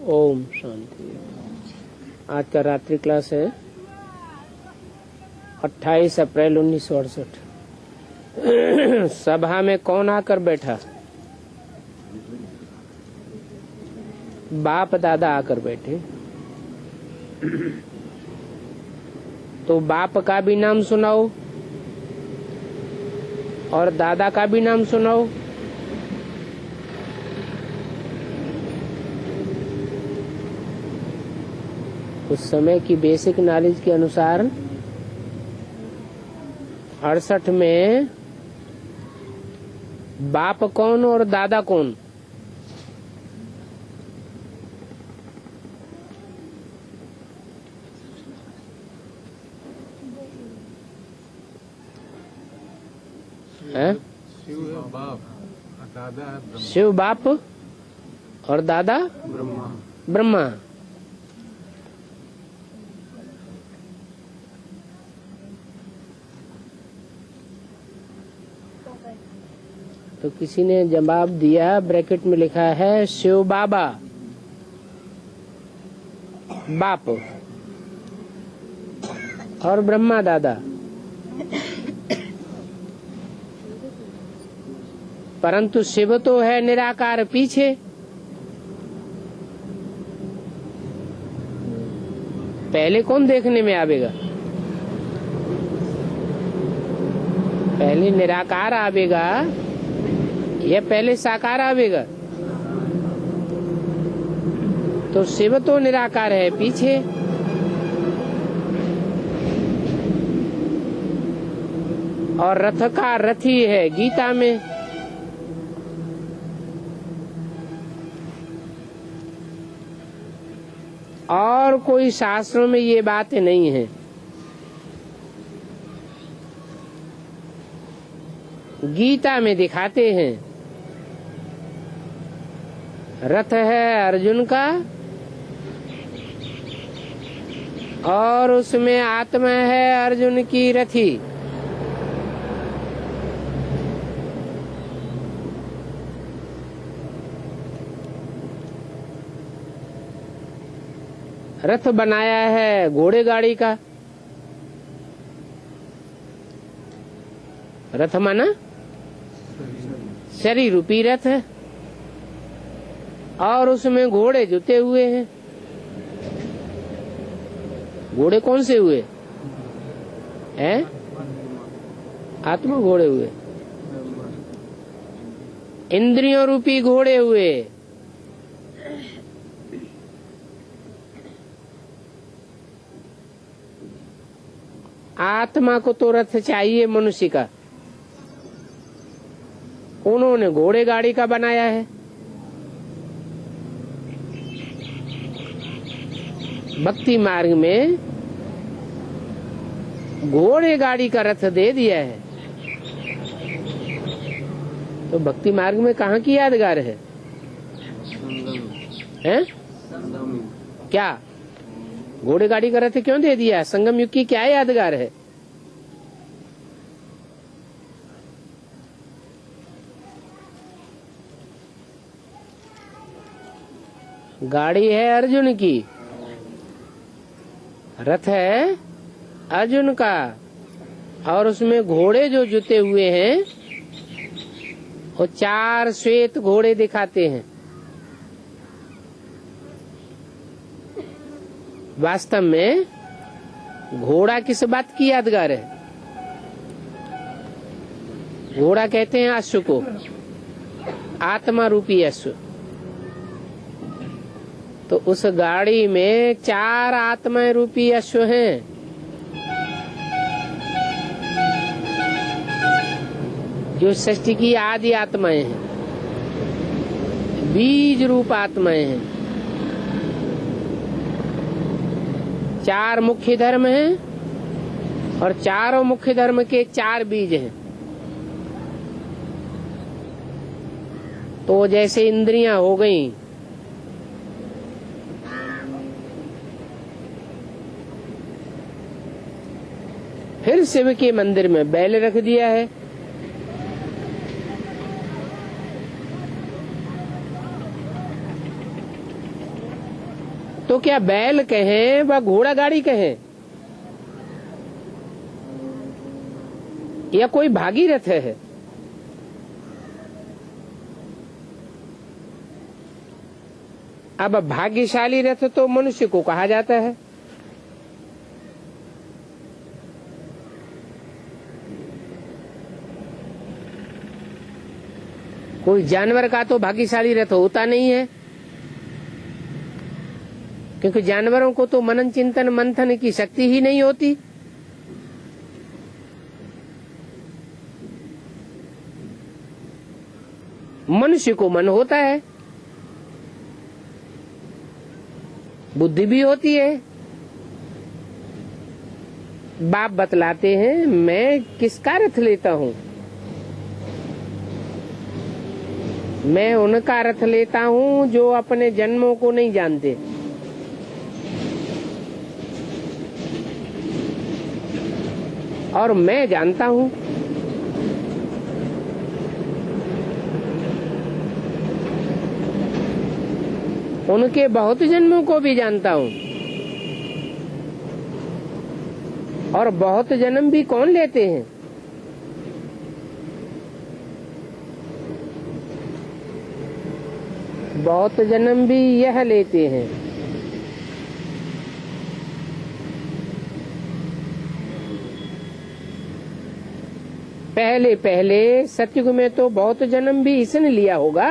ओम शांति। आज का रात्रि क्लास है 28 अप्रैल 1968। सभा में कौन आकर बैठा? बाप दादा आकर बैठे। तो बाप का भी नाम सुनाओ और दादा का भी नाम सुनाओ। उस समय की बेसिक नॉलेज के अनुसार 68 में बाप कौन और दादा कौन? है? शिव बाप, दादा ब्रह्मा। शिव बाप और दादा ब्रह्मा। ब्रह्मा। तो किसी ने जवाब दिया, ब्रैकेट में लिखा है शिव बाबा बाप और ब्रह्मा दादा। परंतु शिव तो है निराकार पीछे। पहले कौन देखने में आवेगा? पहले निराकार आवेगा या पहले साकार आवेगा? तो शिव तो निराकार है पीछे। और रथ का रथी है गीता में। और कोई शास्त्रों में ये बातें नहीं है। गीता में दिखाते हैं रथ है अर्जुन का और उसमें आत्मा है अर्जुन की रथी। रथ बनाया है घोड़े गाड़ी का। रथ माना शरीर रूपी रथ है और उसमें घोड़े जुते हुए हैं। घोड़े कौन से हुए हैं? आत्मा घोड़े हुए, इंद्रियों रूपी घोड़े हुए। आत्मा को तो रथ चाहिए मनुष्य का, उन्होंने घोड़े गाड़ी का बनाया है। भक्ति मार्ग में घोड़े गाड़ी का रथ दे दिया है। तो भक्ति मार्ग में कहाँ की यादगार है? हैं? क्या घोड़े गाड़ी का रथ क्यों दे दिया? संगम युग की क्या यादगार है? गाड़ी है अर्जुन की, रथ है अर्जुन का और उसमें घोड़े जो जुते हुए हैं वो 4 श्वेत घोड़े दिखाते हैं। वास्तव में घोड़ा किस बात की यादगार है? घोड़ा कहते हैं अश्व को, आत्मा रूपी अश्व। तो उस गाड़ी में 4 आत्मा रूपी अश्व हैं। जो सृष्टि की आदि आत्माएं हैं, बीज रूप आत्माएं हैं। 4 मुख्य धर्म हैं और चारों मुख्य धर्म के 4 बीज हैं। तो जैसे इंद्रियां हो गईं, फिर शिव के मंदिर में बैल रख दिया है। तो क्या बैल कहें व घोड़ा गाड़ी कहें या कोई भागीरथ है? अब भाग्यशाली रथ तो मनुष्य को कहा जाता है। कोई जानवर का तो भाग्यशाली रथ होता नहीं है, क्योंकि जानवरों को तो मनन चिंतन मंथन की शक्ति ही नहीं होती। मनुष्य को मन होता है, बुद्धि भी होती है। बाप बतलाते हैं मैं किसका रथ लेता हूँ? मैं उनका रथ लेता हूँ जो अपने जन्मों को नहीं जानते। और मैं जानता हूँ। उनके बहुत जन्मों को भी जानता हूँ। और बहुत जन्म भी कौन लेते हैं? बहुत जन्म भी यह लेते हैं। पहले पहले सतयुग में तो बहुत जन्म भी इसने लिया होगा।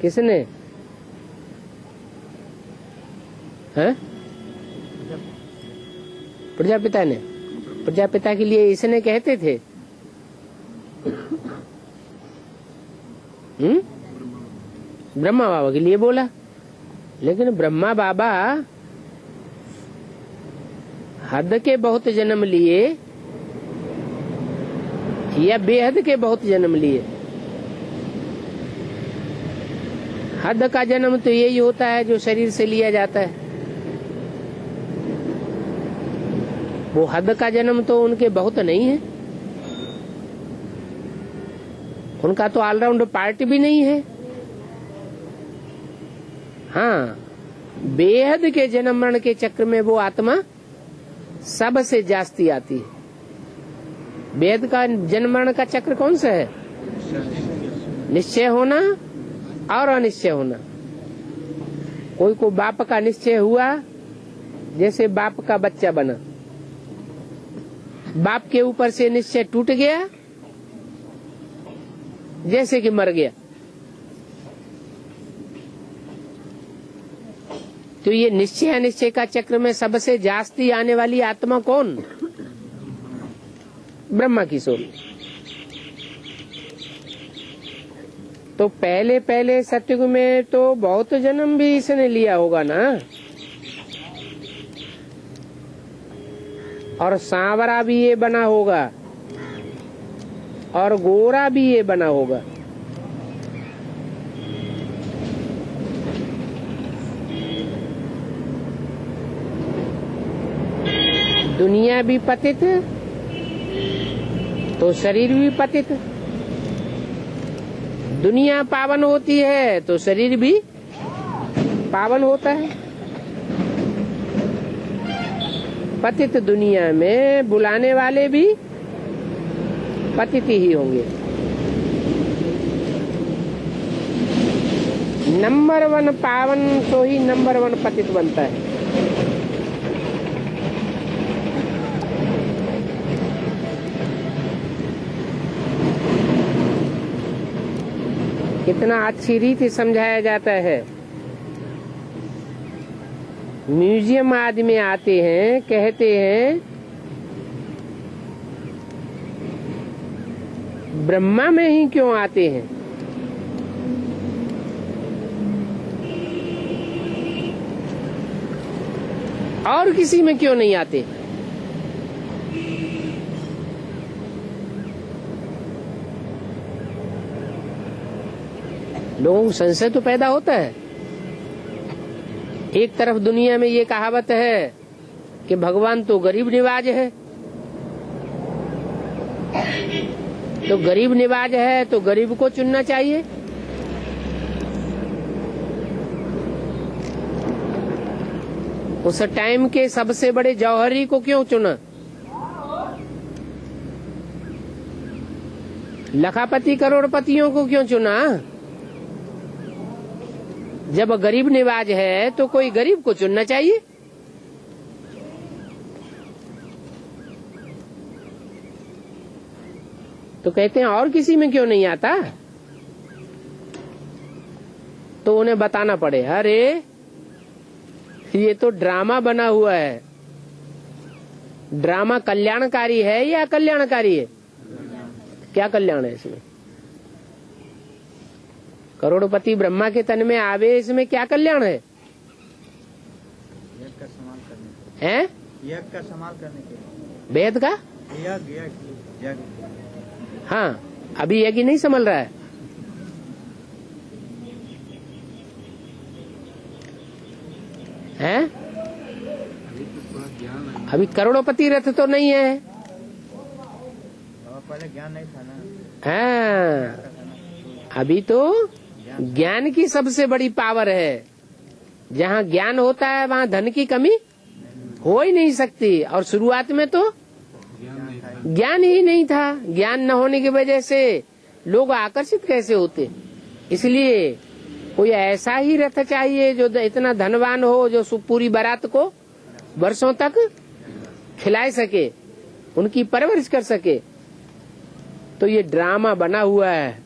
किसने? हैं? प्रजापिता ने। प्रजापिता के लिए इसने कहते थे। ब्रह्मा बाबा के लिए बोला, लेकिन ब्रह्मा बाबा हद के बहुत जन्म लिए या बेहद के बहुत जन्म लिए? हद का जन्म तो यही होता है जो शरीर से लिया जाता है। वो हद का जन्म तो उनके बहुत नहीं है। उनका तो ऑलराउंड पार्ट भी नहीं है। हाँ, बेहद के जन्म मरण के चक्र में वो आत्मा सबसे जास्ती आती है। बेहद का जन्म मरण का चक्र कौन सा है? निश्चय होना और अनिश्चय होना। कोई को बाप का निश्चय हुआ, जैसे बाप का बच्चा बना, बाप के ऊपर से निश्चय टूट गया, जैसे कि मर गया। तो ये निश्चय अनिश्चय का चक्र में सबसे जास्ती आने वाली आत्मा कौन? ब्रह्मा किशोर। तो पहले पहले सतयुग में तो बहुत जन्म भी इसने लिया होगा ना। और सांवरा भी ये बना होगा और गोरा भी ये बना होगा। दुनिया भी पतित तो शरीर भी पतित। दुनिया पावन होती है तो शरीर भी पावन होता है। पतित दुनिया में बुलाने वाले भी पतित ही होंगे। नंबर 1 पावन तो ही नंबर 1 पतित बनता है। कितना अच्छी रीति समझाया जाता है। म्यूजियम आदमी आते हैं, कहते हैं ब्रह्मा में ही क्यों आते हैं? और किसी में क्यों नहीं आते? लोगों को संशय तो पैदा होता है। एक तरफ दुनिया में ये कहावत है कि भगवान तो गरीब निवाज है, तो गरीब निवाज है तो गरीब को चुनना चाहिए। उस टाइम के सबसे बड़े जौहरी को क्यों चुना? लखापति करोड़पतियों को क्यों चुना? जब गरीब निवाज है तो कोई गरीब को चुनना चाहिए। तो कहते हैं और किसी में क्यों नहीं आता? तो उन्हें बताना पड़े, अरे ये तो ड्रामा बना हुआ है। ड्रामा कल्याणकारी है या अकल्याणकारी है? क्या कल्याण है इसमें? करोड़पति ब्रह्मा के तन में आवे, इसमें क्या कल्याण है? यज्ञ का सम्मान करने के हैं? लिए, यज्ञ का सम्मान करने के लिए, वेद का? यज्ञ हाँ, अभी यज्ञ नहीं संभल रहा है। हैं? अभी तो थोड़ा ज्ञान है। अभी करोड़पति रथ तो नहीं है। और पहले ज्ञान नहीं था ना। हाँ, अभी तो ज्ञान की सबसे बड़ी पावर है। जहाँ ज्ञान होता है वहाँ धन की कमी हो ही नहीं सकती। और शुरुआत में तो ज्ञान नहीं था। ज्ञान ही नहीं था। ज्ञान न होने की वजह से लोग आकर्षित कैसे होते? इसलिए कोई ऐसा ही रथ चाहिए जो इतना धनवान हो, जो पूरी बारात को वर्षों तक खिला सके, उनकी परवरिश कर सके। तो ये ड्रामा बना हुआ है।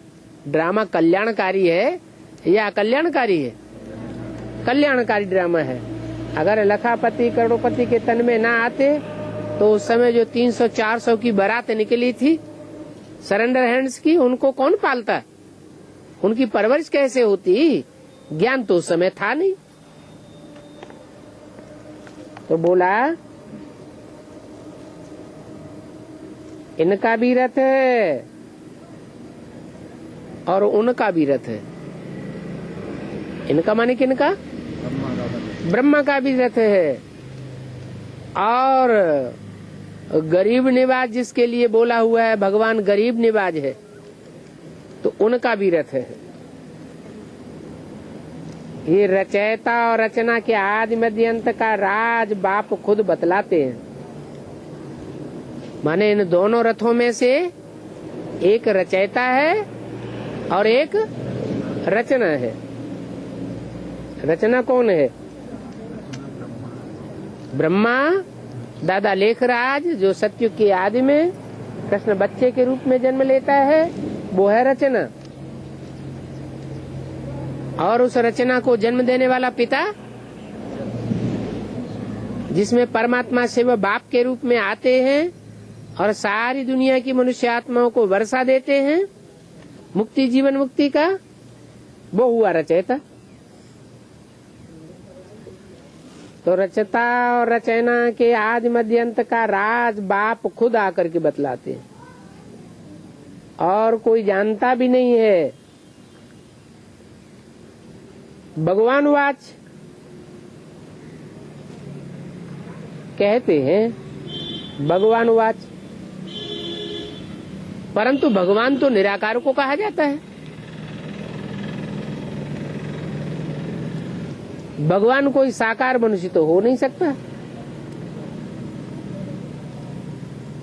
ड्रामा कल्याणकारी है या अकल्याणकारी है? कल्याणकारी ड्रामा है। अगर लखापति करोड़पति के तन में ना आते तो उस समय जो 300-400 की बारात निकली थी सरेंडर हैंड्स की, उनको कौन पालता? उनकी परवरिश कैसे होती? ज्ञान तो उस समय था नहीं। तो बोला इनका भी रथ है और उनका भी रथ है। इनका माने किनका? ब्रह्मा का भी रथ है। और गरीब निवाज जिसके लिए बोला हुआ है, भगवान गरीब निवाज है, तो उनका भी रथ है। ये रचयिता और रचना के आदि मध्य अंत का राज बाप खुद बतलाते हैं। माने इन दोनों रथों में से एक रचयिता है और एक रचना है। रचना कौन है? ब्रह्मा, दादा लेखराज जो सतयुग की आदि में कृष्ण बच्चे के रूप में जन्म लेता है, वो है रचना। और उस रचना को जन्म देने वाला पिता, जिसमें परमात्मा शिव बाप के रूप में आते हैं और सारी दुनिया की मनुष्य आत्माओं को वर्षा देते हैं मुक्ति, जीवन मुक्ति का, वो हुआ रचयिता। तो रचता और रचना के आदि मध्य अंत का राज बाप खुद आकर के बतलाते हैं और कोई जानता भी नहीं है। भगवान वाच कहते हैं, भगवान वाच, परंतु भगवान तो निराकार को कहा जाता है। भगवान कोई साकार मनुष्य तो हो नहीं सकता।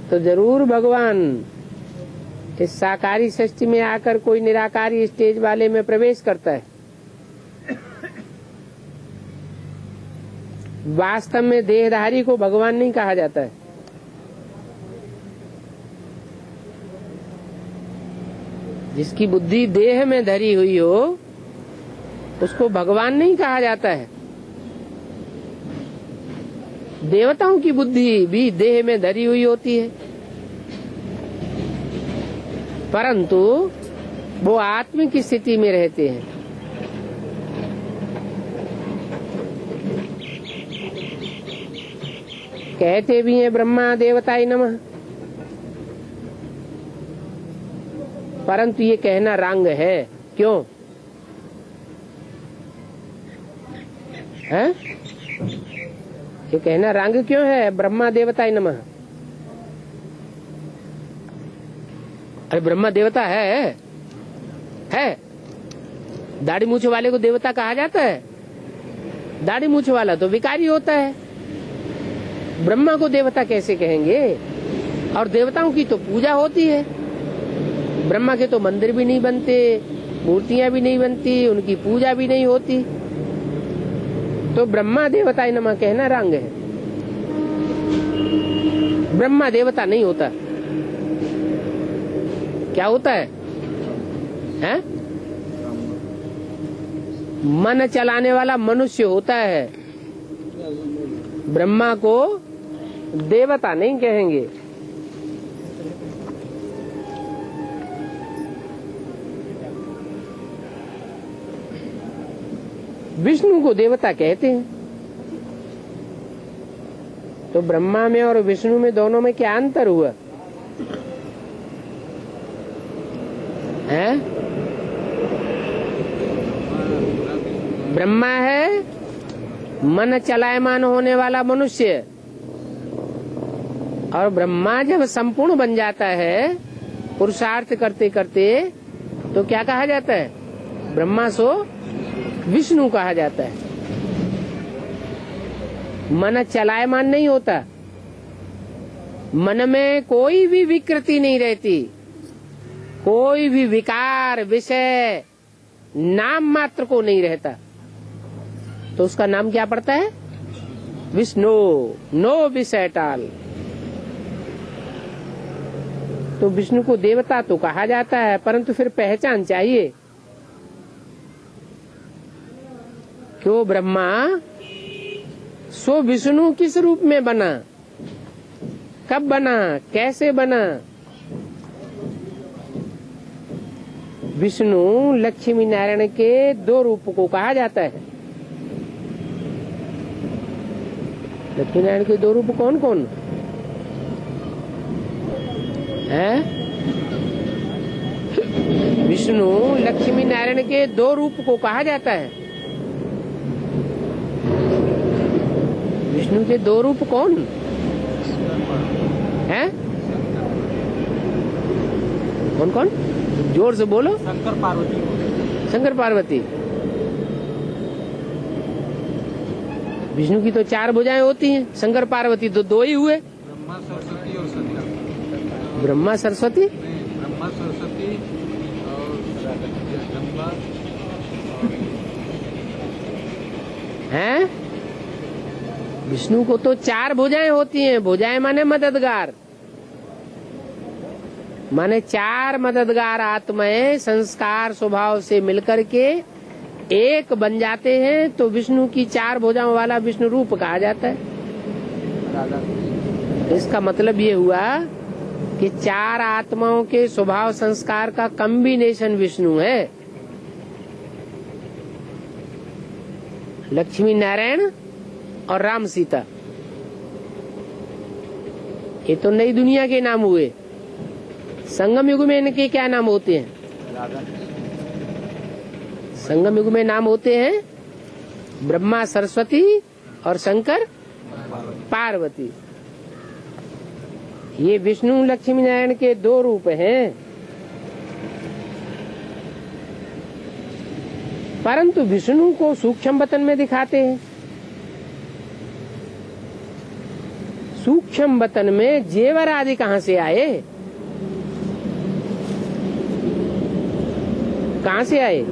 तो जरूर भगवान इस साकारी सृष्टि में आकर कोई निराकारी स्टेज वाले में प्रवेश करता है। वास्तव में देहधारी को भगवान नहीं कहा जाता है। जिसकी बुद्धि देह में धरी हुई हो उसको भगवान नहीं कहा जाता है। देवताओं की बुद्धि भी देह में धरी हुई होती है, परंतु वो आत्मिक स्थिति में रहते हैं। कहते भी हैं ब्रह्मा देवताय नमः, परंतु ये कहना रंग है। क्यों है? ये कहना रंग क्यों है? ब्रह्मा देवताय नमः। अरे ब्रह्मा देवता है? दाढ़ी मूछ वाले को देवता कहा जाता है? दाढ़ी मूछ वाला तो विकारी होता है। ब्रह्मा को देवता कैसे कहेंगे? और देवताओं की तो पूजा होती है, ब्रह्मा के तो मंदिर भी नहीं बनते, मूर्तियां भी नहीं बनती, उनकी पूजा भी नहीं होती, तो ब्रह्मा देवताय नमः कहना रंग है। ब्रह्मा देवता नहीं होता। क्या होता है? हैं? मन चलाने वाला मनुष्य होता है। ब्रह्मा को देवता नहीं कहेंगे। विष्णु को देवता कहते हैं। तो ब्रह्मा में और विष्णु में दोनों में क्या अंतर हुआ है? ब्रह्मा है मन चलायमान होने वाला मनुष्य, और ब्रह्मा जब संपूर्ण बन जाता है पुरुषार्थ करते करते, तो क्या कहा जाता है? ब्रह्मा सो विष्णु कहा जाता है। मन चलायमान नहीं होता, मन में कोई भी विकृति नहीं रहती, कोई भी विकार विषय नाम मात्र को नहीं रहता, तो उसका नाम क्या पड़ता है? विष्णु। नो विषय टाल। तो विष्णु को देवता तो कहा जाता है, परंतु फिर पहचान चाहिए। क्यों ब्रह्मा सो विष्णु किस रूप में बना, कब बना, कैसे बना? विष्णु लक्ष्मी नारायण के दो रूप को कहा जाता है। लक्ष्मी नारायण के दो रूप कौन कौन है? विष्णु लक्ष्मी नारायण के दो रूप को कहा जाता है। विष्णु के दो रूप कौन है? कौन कौन? जोर से बोलो। शंकर पार्वती। शंकर पार्वती। विष्णु की तो चार भुजाएं होती हैं, शंकर पार्वती तो दो ही हुए। ब्रह्मा सरस्वती और शंकर। ब्रह्मा सरस्वती, ब्रह्मा सरस्वती और जगदम्बा हैं? विष्णु को तो चार भुजाएं होती हैं। भुजाएं माने मददगार, माने चार मददगार आत्माएं संस्कार स्वभाव से मिलकर के एक बन जाते हैं, तो विष्णु की चार भुजाओं वाला विष्णु रूप कहा जाता है। इसका मतलब ये हुआ कि चार आत्माओं के स्वभाव संस्कार का कॉम्बिनेशन विष्णु है। लक्ष्मी नारायण और राम सीता, ये तो नई दुनिया के नाम हुए। संगम युग में इनके क्या नाम होते हैं? संगम युग में नाम होते हैं ब्रह्मा सरस्वती और शंकर पार्वती। ये विष्णु लक्ष्मी नारायण के दो रूप हैं, परंतु विष्णु को सूक्ष्म वतन में दिखाते हैं। सूक्ष्म वतन में जेवर आदि कहाँ से आए? कहाँ से आए?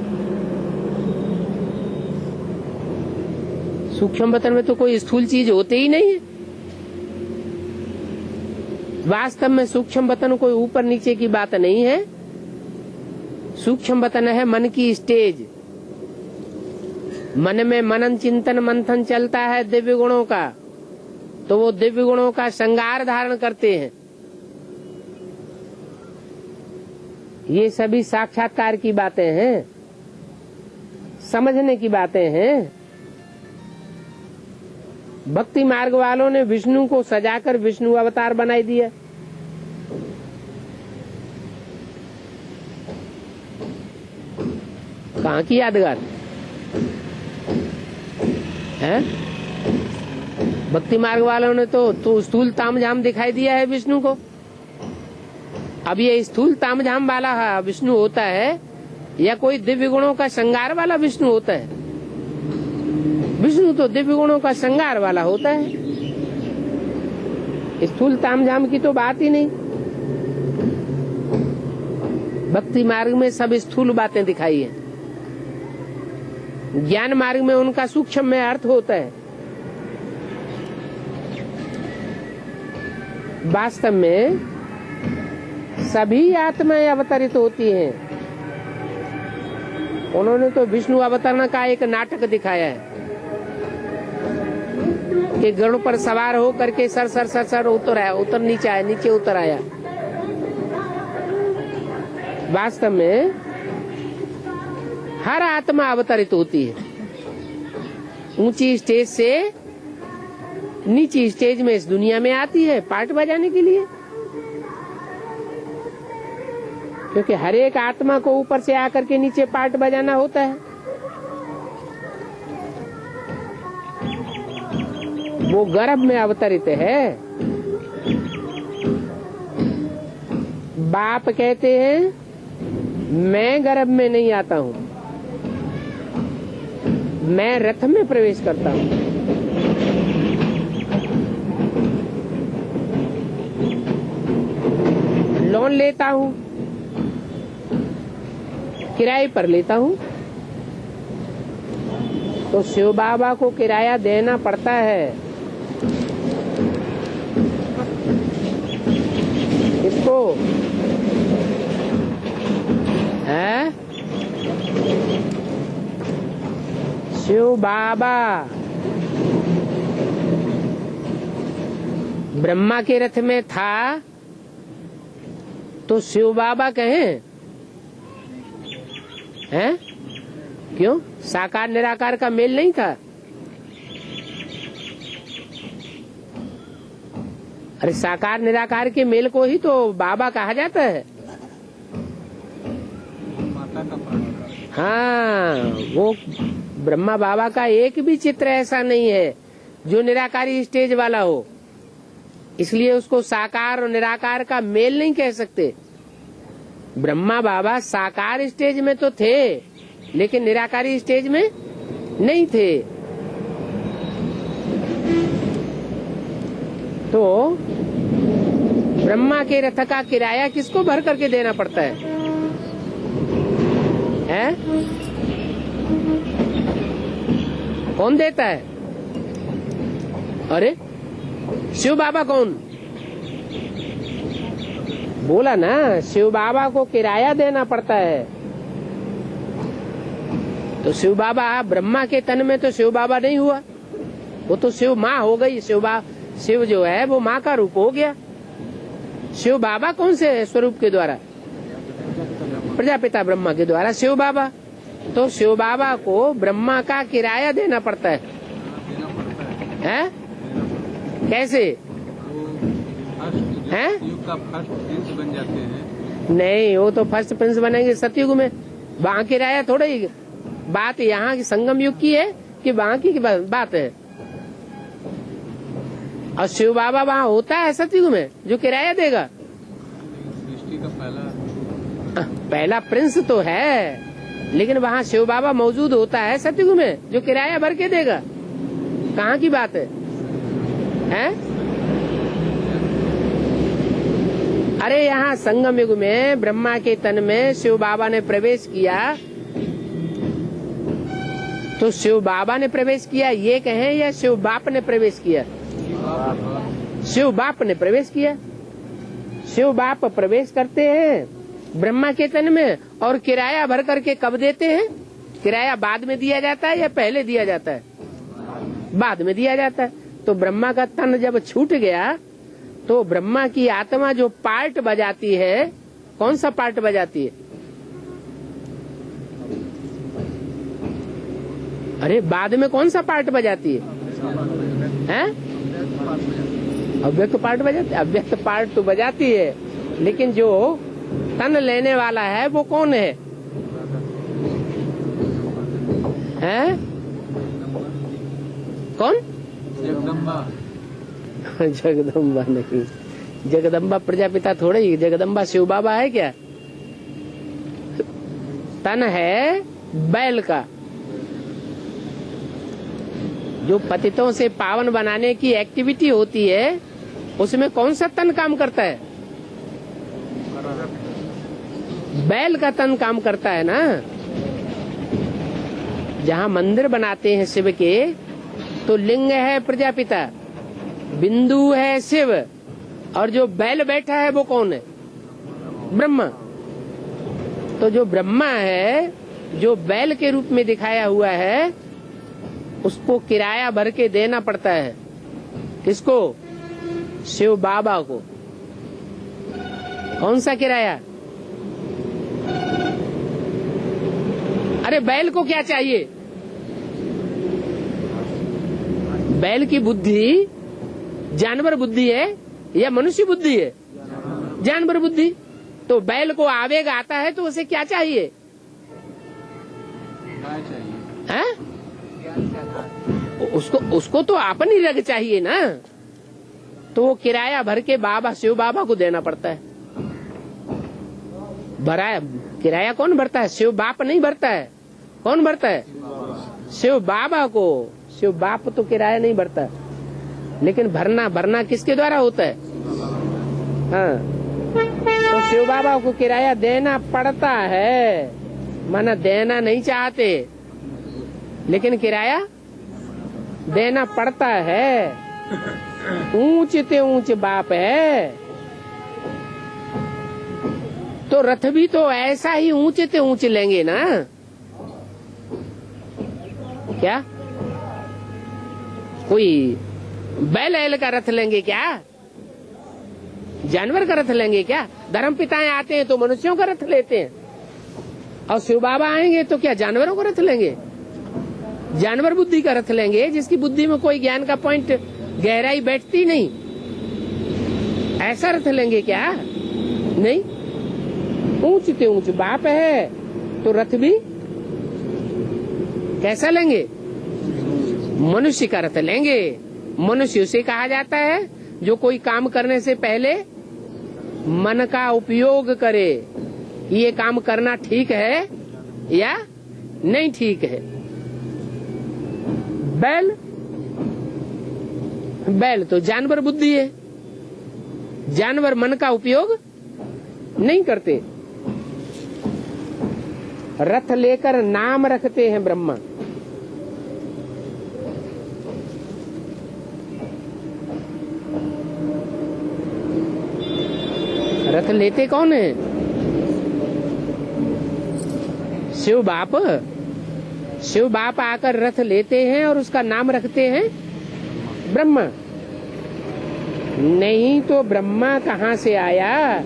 सूक्ष्म वतन में तो कोई स्थूल चीज होते ही नहीं है। वास्तव में सूक्ष्म वतन कोई ऊपर नीचे की बात नहीं है। सूक्ष्म वतन है मन की स्टेज। मन में मनन चिंतन मंथन चलता है दिव्य गुणों का, तो वो दिव्य गुणों का श्रृंगार धारण करते हैं। ये सभी साक्षात्कार की बातें हैं, समझने की बातें हैं। भक्ति मार्ग वालों ने विष्णु को सजाकर विष्णु अवतार बनाई दिया। कहाँ की यादगार है? भक्ति मार्ग वालों ने तो स्थूल तामझाम दिखाई दिया है विष्णु को। अब ये स्थूल तामझाम वाला विष्णु होता है या कोई दिव्य गुणों का श्रृंगार वाला विष्णु होता है? विष्णु तो दिव्य गुणों का श्रृंगार वाला होता है। स्थूल तामझाम की तो बात ही नहीं। भक्ति मार्ग में सब स्थूल बातें दिखाई है, ज्ञान मार्ग में उनका सूक्ष्म में अर्थ होता है। वास्तव में सभी आत्माएं अवतरित होती हैं। उन्होंने तो विष्णु अवतरण का एक नाटक दिखाया है कि गरुड़ पर सवार हो करके सर सर सर सर उतर आया, उतर नीचे आया, नीचे उतर आया। वास्तव में हर आत्मा अवतरित होती है, ऊंची स्टेज से नीची स्टेज में इस दुनिया में आती है पार्ट बजाने के लिए। क्योंकि हर एक आत्मा को ऊपर से आकर के नीचे पार्ट बजाना होता है। वो गर्भ में अवतरित है। बाप कहते हैं मैं गर्भ में नहीं आता हूँ, मैं रथ में प्रवेश करता हूँ। लोन लेता हूँ, किराए पर लेता हूँ, तो शिव बाबा को किराया देना पड़ता है। किसको? है शिव बाबा। ब्रह्मा के रथ में था तो शिव बाबा कहें हैं? क्यों? साकार निराकार का मेल नहीं था? अरे साकार निराकार के मेल को ही तो बाबा कहा जाता है। माता का प्राण। हाँ, वो ब्रह्मा बाबा का एक भी चित्र ऐसा नहीं है जो निराकारी स्टेज वाला हो, इसलिए उसको साकार और निराकार का मेल नहीं कह सकते। ब्रह्मा बाबा साकार स्टेज में तो थे लेकिन निराकारी स्टेज में नहीं थे। तो ब्रह्मा के रथ का किराया किसको भर करके देना पड़ता है? हैं? कौन देता है? अरे शिव बाबा कौन? बोला ना, शिव बाबा को किराया देना पड़ता है। तो शिव बाबा ब्रह्मा के तन में तो शिव बाबा नहीं हुआ, वो तो शिव माँ हो गई। शिव जो है वो माँ का रूप हो गया। शिव बाबा कौन से स्वरूप के द्वारा? प्रजापिता ब्रह्मा के द्वारा शिव बाबा। तो शिव बाबा को ब्रह्मा का किराया देना पड़ता है। हैं? कैसे? हैं? युग का फर्स्ट प्रिंस बन जाते हैं। नहीं, वो तो फर्स्ट प्रिंस बनेंगे सतयुग में। वहाँ किराया थोड़ा ही। बात यहाँ की संगम युग की है कि वहाँ की बात है। और शिव बाबा वहाँ होता है सतयुग में जो किराया देगा। सृष्टि का पहला प्रिंस तो है, लेकिन वहाँ शिव बाबा मौजूद होता है सतयुग में जो किराया भर के देगा। कहाँ की बात है? हैं? अरे यहाँ संगम युग में ब्रह्मा के तन में शिव बाबा ने प्रवेश किया, तो शिव बाबा ने प्रवेश किया ये कहें या शिव बाप ने प्रवेश किया? शिव बाप ने प्रवेश किया। शिव बाप प्रवेश करते हैं ब्रह्मा के तन में, और किराया भर करके कब देते हैं? किराया बाद में दिया जाता है या पहले दिया जाता है? बाद में दिया जाता है। तो ब्रह्मा का तन जब छूट गया तो ब्रह्मा की आत्मा जो पार्ट बजाती है, कौन सा पार्ट बजाती है? अरे बाद में कौन सा पार्ट बजाती है? हैं? अव्यक्त पार्ट बजाती है। अव्यक्त पार्ट तो बजाती है, लेकिन जो तन लेने वाला है वो कौन है? हैं? कौन? जगदम्बा। जगदम्बा नहीं, जगदम्बा प्रजापिता थोड़े ही। जगदम्बा शिव बाबा है क्या? तन है बैल का, जो पतितों से पावन बनाने की एक्टिविटी होती है उसमें कौन सा तन काम करता है? बैल का तन काम करता है ना। जहाँ मंदिर बनाते हैं शिव के, तो लिंग है प्रजापिता, बिंदु है शिव, और जो बैल बैठा है वो कौन है? ब्रह्मा। तो जो ब्रह्मा है, जो बैल के रूप में दिखाया हुआ है, उसको किराया भर के देना पड़ता है। किसको? शिव बाबा को। कौन सा किराया? अरे बैल को क्या चाहिए? बैल की बुद्धि जानवर बुद्धि है या मनुष्य बुद्धि है? जानवर बुद्धि। तो बैल को आवेग आता है तो उसे क्या चाहिए? गाय चाहिए। हैं? उसको तो अपनी रग चाहिए ना। तो वो किराया भर के बाबा शिव बाबा को देना पड़ता है। भरा किराया कौन भरता है? शिव बाप नहीं भरता है। कौन भरता है? शिव बाबा को। शिव बाप तो किराया नहीं भरता, लेकिन भरना किसके द्वारा होता है? हाँ, तो शिव बाबा को किराया देना पड़ता है। माना देना नहीं चाहते, लेकिन किराया देना पड़ता है। ऊंच ते ऊंच बाप है, तो रथ भी तो ऐसा ही ऊंचे ते ऊंच लेंगे ना। क्या कोई बैल का रथ लेंगे क्या? जानवर का रथ लेंगे क्या? धर्म पिताएं आते हैं तो मनुष्यों का रथ लेते हैं, और शिव बाबा आएंगे तो क्या जानवरों का रथ लेंगे? जानवर बुद्धि का रथ लेंगे, जिसकी बुद्धि में कोई ज्ञान का पॉइंट गहराई बैठती नहीं। ऐसा रथ लेंगे क्या? नहीं। ऊंच ते ऊंच बाप है, तो रथ भी कैसा लेंगे? मनुष्य का रथ लेंगे। मनुष्य उसे कहा जाता है जो कोई काम करने से पहले मन का उपयोग करे। ये काम करना ठीक है या नहीं ठीक है। बैल तो जानवर बुद्धि है, जानवर मन का उपयोग नहीं करते। रथ लेकर नाम रखते हैं ब्रह्मा। रथ लेते कौन है? शिव बाप। शिव बाप आकर रथ लेते हैं और उसका नाम रखते हैं ब्रह्मा। नहीं तो ब्रह्मा कहाँ से आया?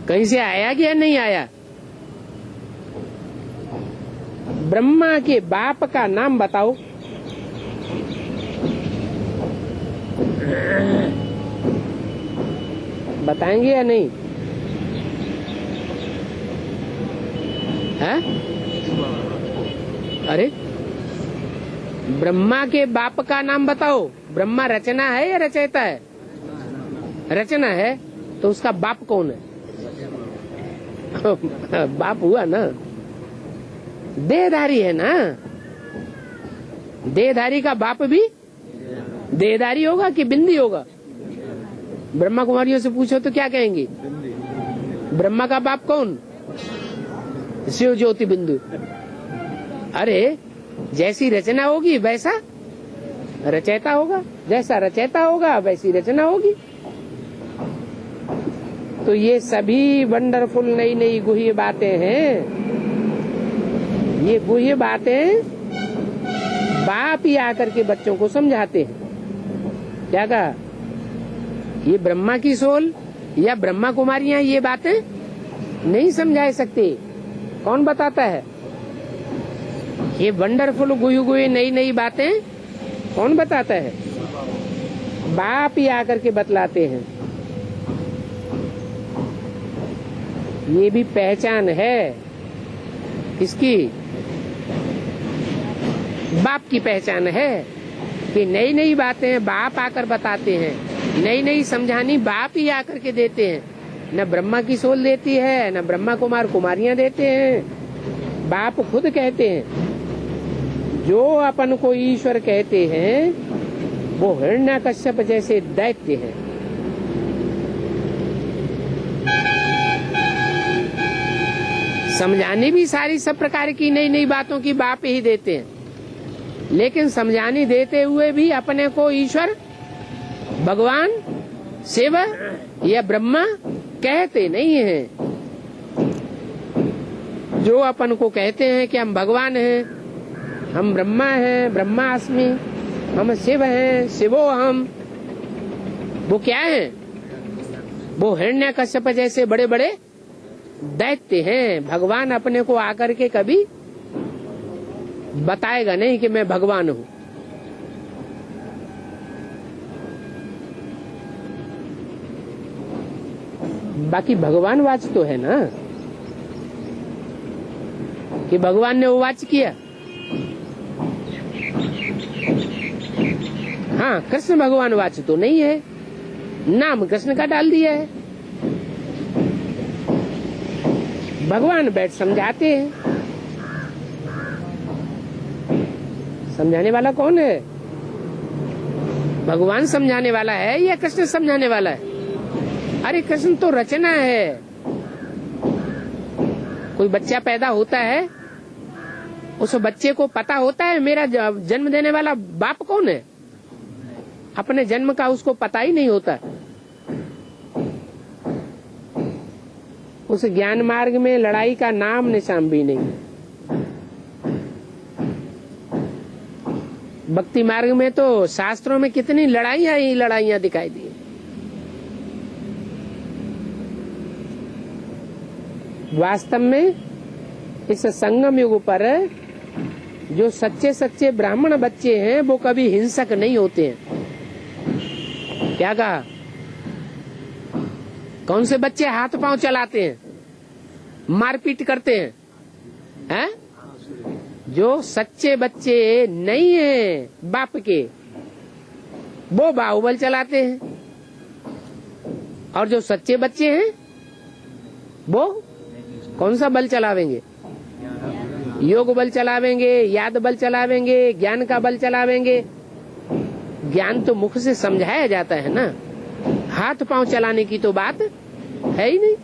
कहीं से आया कि नहीं आया? ब्रह्मा के बाप का नाम बताओ। बताएंगे या नहीं? है? अरे ब्रह्मा के बाप का नाम बताओ। ब्रह्मा रचना है या रचयिता है? रचना है, तो उसका बाप कौन है? बाप हुआ ना, देहधारी है ना। देहधारी का बाप भी देहधारी होगा कि बिंदी होगा? ब्रह्मा कुमारियों से पूछो तो क्या कहेंगे? ब्रह्मा का बाप कौन? शिव ज्योति बिंदु। अरे जैसी रचना होगी वैसा रचयिता होगा, जैसा रचयिता होगा वैसी रचना होगी। तो ये सभी वंडरफुल नई नई गुह्य बातें हैं। ये गुह्य बातें बाप ही आकर के बच्चों को समझाते हैं। क्या कहा? ये ब्रह्मा की सोल या ब्रह्मा कुमारियां ये बातें नहीं समझा सकते। कौन बताता है? ये वंडरफुल गुह्य गुह्य नई नई बातें कौन बताता है? बाप ही आकर के बतलाते हैं। ये भी पहचान है किसकी? बाप की पहचान है कि नई नई बातें बाप आकर बताते हैं। नई नई समझानी बाप ही आकर के देते हैं। न ब्रह्मा की सोल देती है, न ब्रह्मा कुमार कुमारियां देते हैं। बाप खुद कहते हैं जो अपन को ईश्वर कहते हैं वो हिरण्यकश्यप जैसे दैत्य हैं। समझाने भी सारी सब प्रकार की नई नई बातों की बाप ही देते हैं, लेकिन समझाने देते हुए भी अपने को ईश्वर, भगवान, शिव या ब्रह्मा कहते नहीं हैं। जो अपन को कहते हैं कि हम भगवान हैं, हम ब्रह्मा हैं, ब्रह्मास्मि, हम शिव हैं, शिवो हम, वो क्या है? वो हिरण्यकश्यप जैसे बड़े बड़े दैत्य हैं। भगवान अपने को आकर के कभी बताएगा नहीं कि मैं भगवान हूँ। बाकी भगवान वाच तो है ना, कि भगवान ने वो वाच किया। हाँ, कृष्ण भगवान वाच तो नहीं है, नाम कृष्ण का डाल दिया है। भगवान बैठ समझाते हैं। समझाने वाला कौन है? भगवान समझाने वाला है या कृष्ण समझाने वाला है? अरे कृष्ण तो रचना है। कोई बच्चा पैदा होता है, उस बच्चे को पता होता है मेरा जन्म देने वाला बाप कौन है? अपने जन्म का उसको पता ही नहीं होता। उस ज्ञान मार्ग में लड़ाई का नाम निशान भी नहीं। भक्ति मार्ग में तो शास्त्रों में कितनी लड़ाइयां ही लड़ाइयां दिखाई दी। वास्तव में इस संगम युग पर जो सच्चे सच्चे ब्राह्मण बच्चे हैं वो कभी हिंसक नहीं होते हैं। क्या कहा? कौन से बच्चे हाथ पांव चलाते हैं, मारपीट करते हैं? हैं? जो सच्चे बच्चे नहीं है बाप के, वो बाहुबल चलाते हैं। और जो सच्चे बच्चे हैं वो कौन सा बल चलावेंगे? योग बल चलावेंगे, याद बल चलावेंगे, ज्ञान का बल चलावेंगे। ज्ञान तो मुख से समझाया जाता है ना, हाथ पांव चलाने की तो बात है ही नहीं।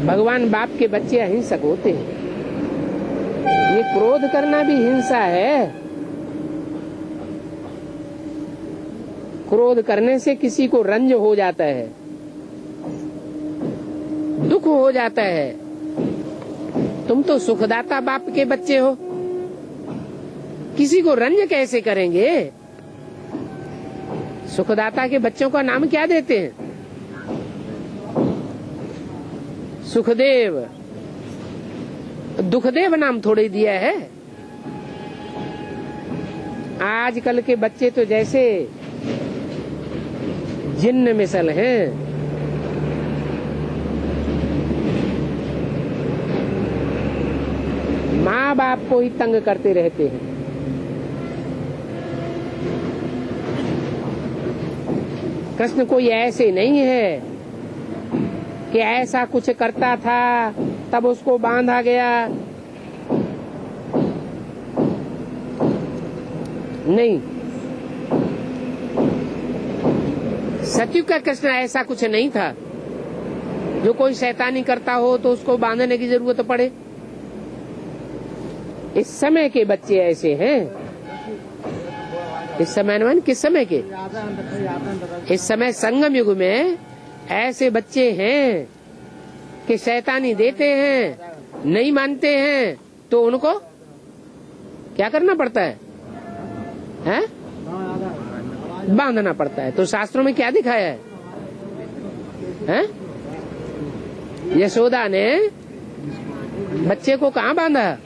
भगवान बाप के बच्चे अहिंसक होते हैं। ये क्रोध करना भी हिंसा है। क्रोध करने से किसी को रंज हो जाता है, दुख हो जाता है। तुम तो सुखदाता बाप के बच्चे हो, किसी को रंज कैसे करेंगे? सुखदाता के बच्चों का नाम क्या देते हैं? सुखदेव। दुखदेव नाम थोड़े दिया है। आजकल के बच्चे तो जैसे जिन्न मिसल हैं। माँ बाप को ही तंग करते रहते हैं। कृष्ण कोई ऐसे नहीं है कि ऐसा कुछ करता था तब उसको बांधा गया। नहीं, सतयुग का कृष्ण ऐसा कुछ नहीं था जो कोई शैतानी करता हो तो उसको बांधने की जरूरत पड़े। इस समय के बच्चे ऐसे हैं। इस समय किस समय के? इस समय संगम युग में ऐसे बच्चे हैं कि शैतानी देते हैं, नहीं मानते हैं तो उनको क्या करना पड़ता है? हैं? बांधना पड़ता है। तो शास्त्रों में क्या दिखाया है? हैं? यशोदा ने बच्चे को कहाँ बांधा?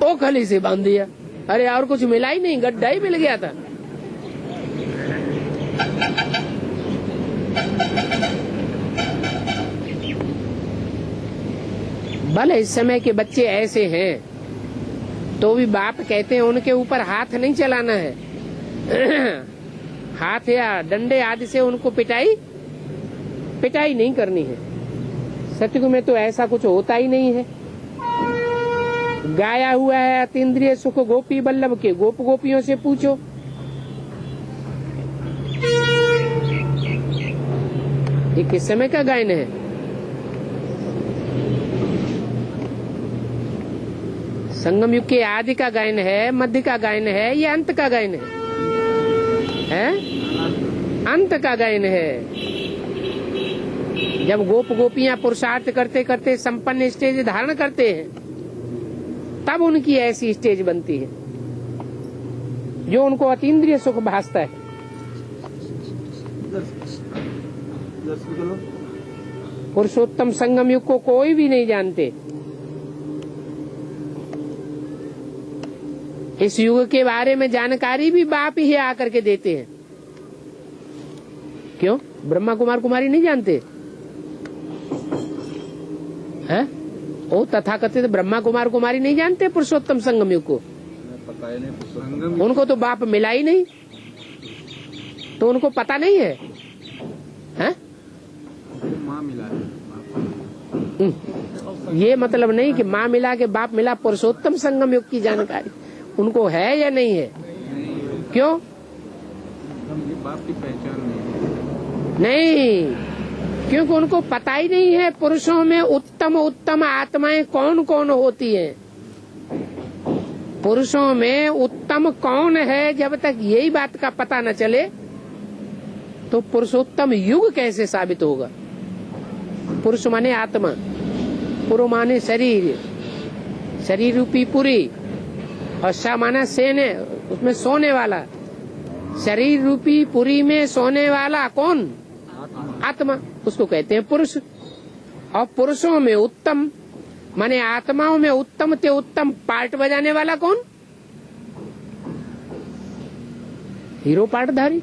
ओखली से बांध दिया। अरे और कुछ मिला ही नहीं, गड्ढा ही मिल गया था। भले इस समय के बच्चे ऐसे हैं तो भी बाप कहते हैं उनके ऊपर हाथ नहीं चलाना है। हाथ या डंडे आदि से उनको पिटाई नहीं करनी है। सतयुग में तो ऐसा कुछ होता ही नहीं है। गाया हुआ है अतीन्द्रिय सुख गोपी बल्लभ के, गोप गोपियों से पूछो। ये किस समय का गायन है? संगम युग के आदि का गायन है, मध्य का गायन है, या अंत का गायन है? अंत का गायन है। जब गोप गोपियां पुरुषार्थ करते करते संपन्न स्टेज धारण करते हैं, तब उनकी ऐसी स्टेज बनती है जो उनको अतीन्द्रिय सुख भासता है। पुरुषोत्तम संगम युग को कोई भी नहीं जानते। इस युग के बारे में जानकारी भी बाप ही आकर के देते हैं। क्यों? ब्रह्मा कुमार कुमारी नहीं जानते हैं? ओ तथाकथित ब्रह्मा कुमार कुमारी नहीं जानते पुरुषोत्तम संगम युग को? उनको तो बाप मिला ही नहीं, तो उनको पता नहीं है, हैं? माँ मिला है। ये मतलब नहीं कि माँ मिला के बाप मिला। पुरुषोत्तम संगम युग की जानकारी उनको है या नहीं है? क्यों बाप की पहचान नहीं? क्योंकि उनको पता ही नहीं है पुरुषों में उत्तम उत्तम आत्माएं कौन कौन होती हैं। पुरुषों में उत्तम कौन है, जब तक यही बात का पता न चले तो पुरुषोत्तम युग कैसे साबित होगा? पुरुष माने आत्मा, पुरु माने शरीर, शरीर रूपी पुरी, और सा माना सेने, उसमें सोने वाला। शरीर रूपी पुरी में सोने वाला कौन? आत्मा, उसको कहते हैं पुरुष। और पुरुषों में उत्तम माने आत्माओं में उत्तम ते उत्तम पार्ट बजाने वाला कौन? हीरो पार्टधारी।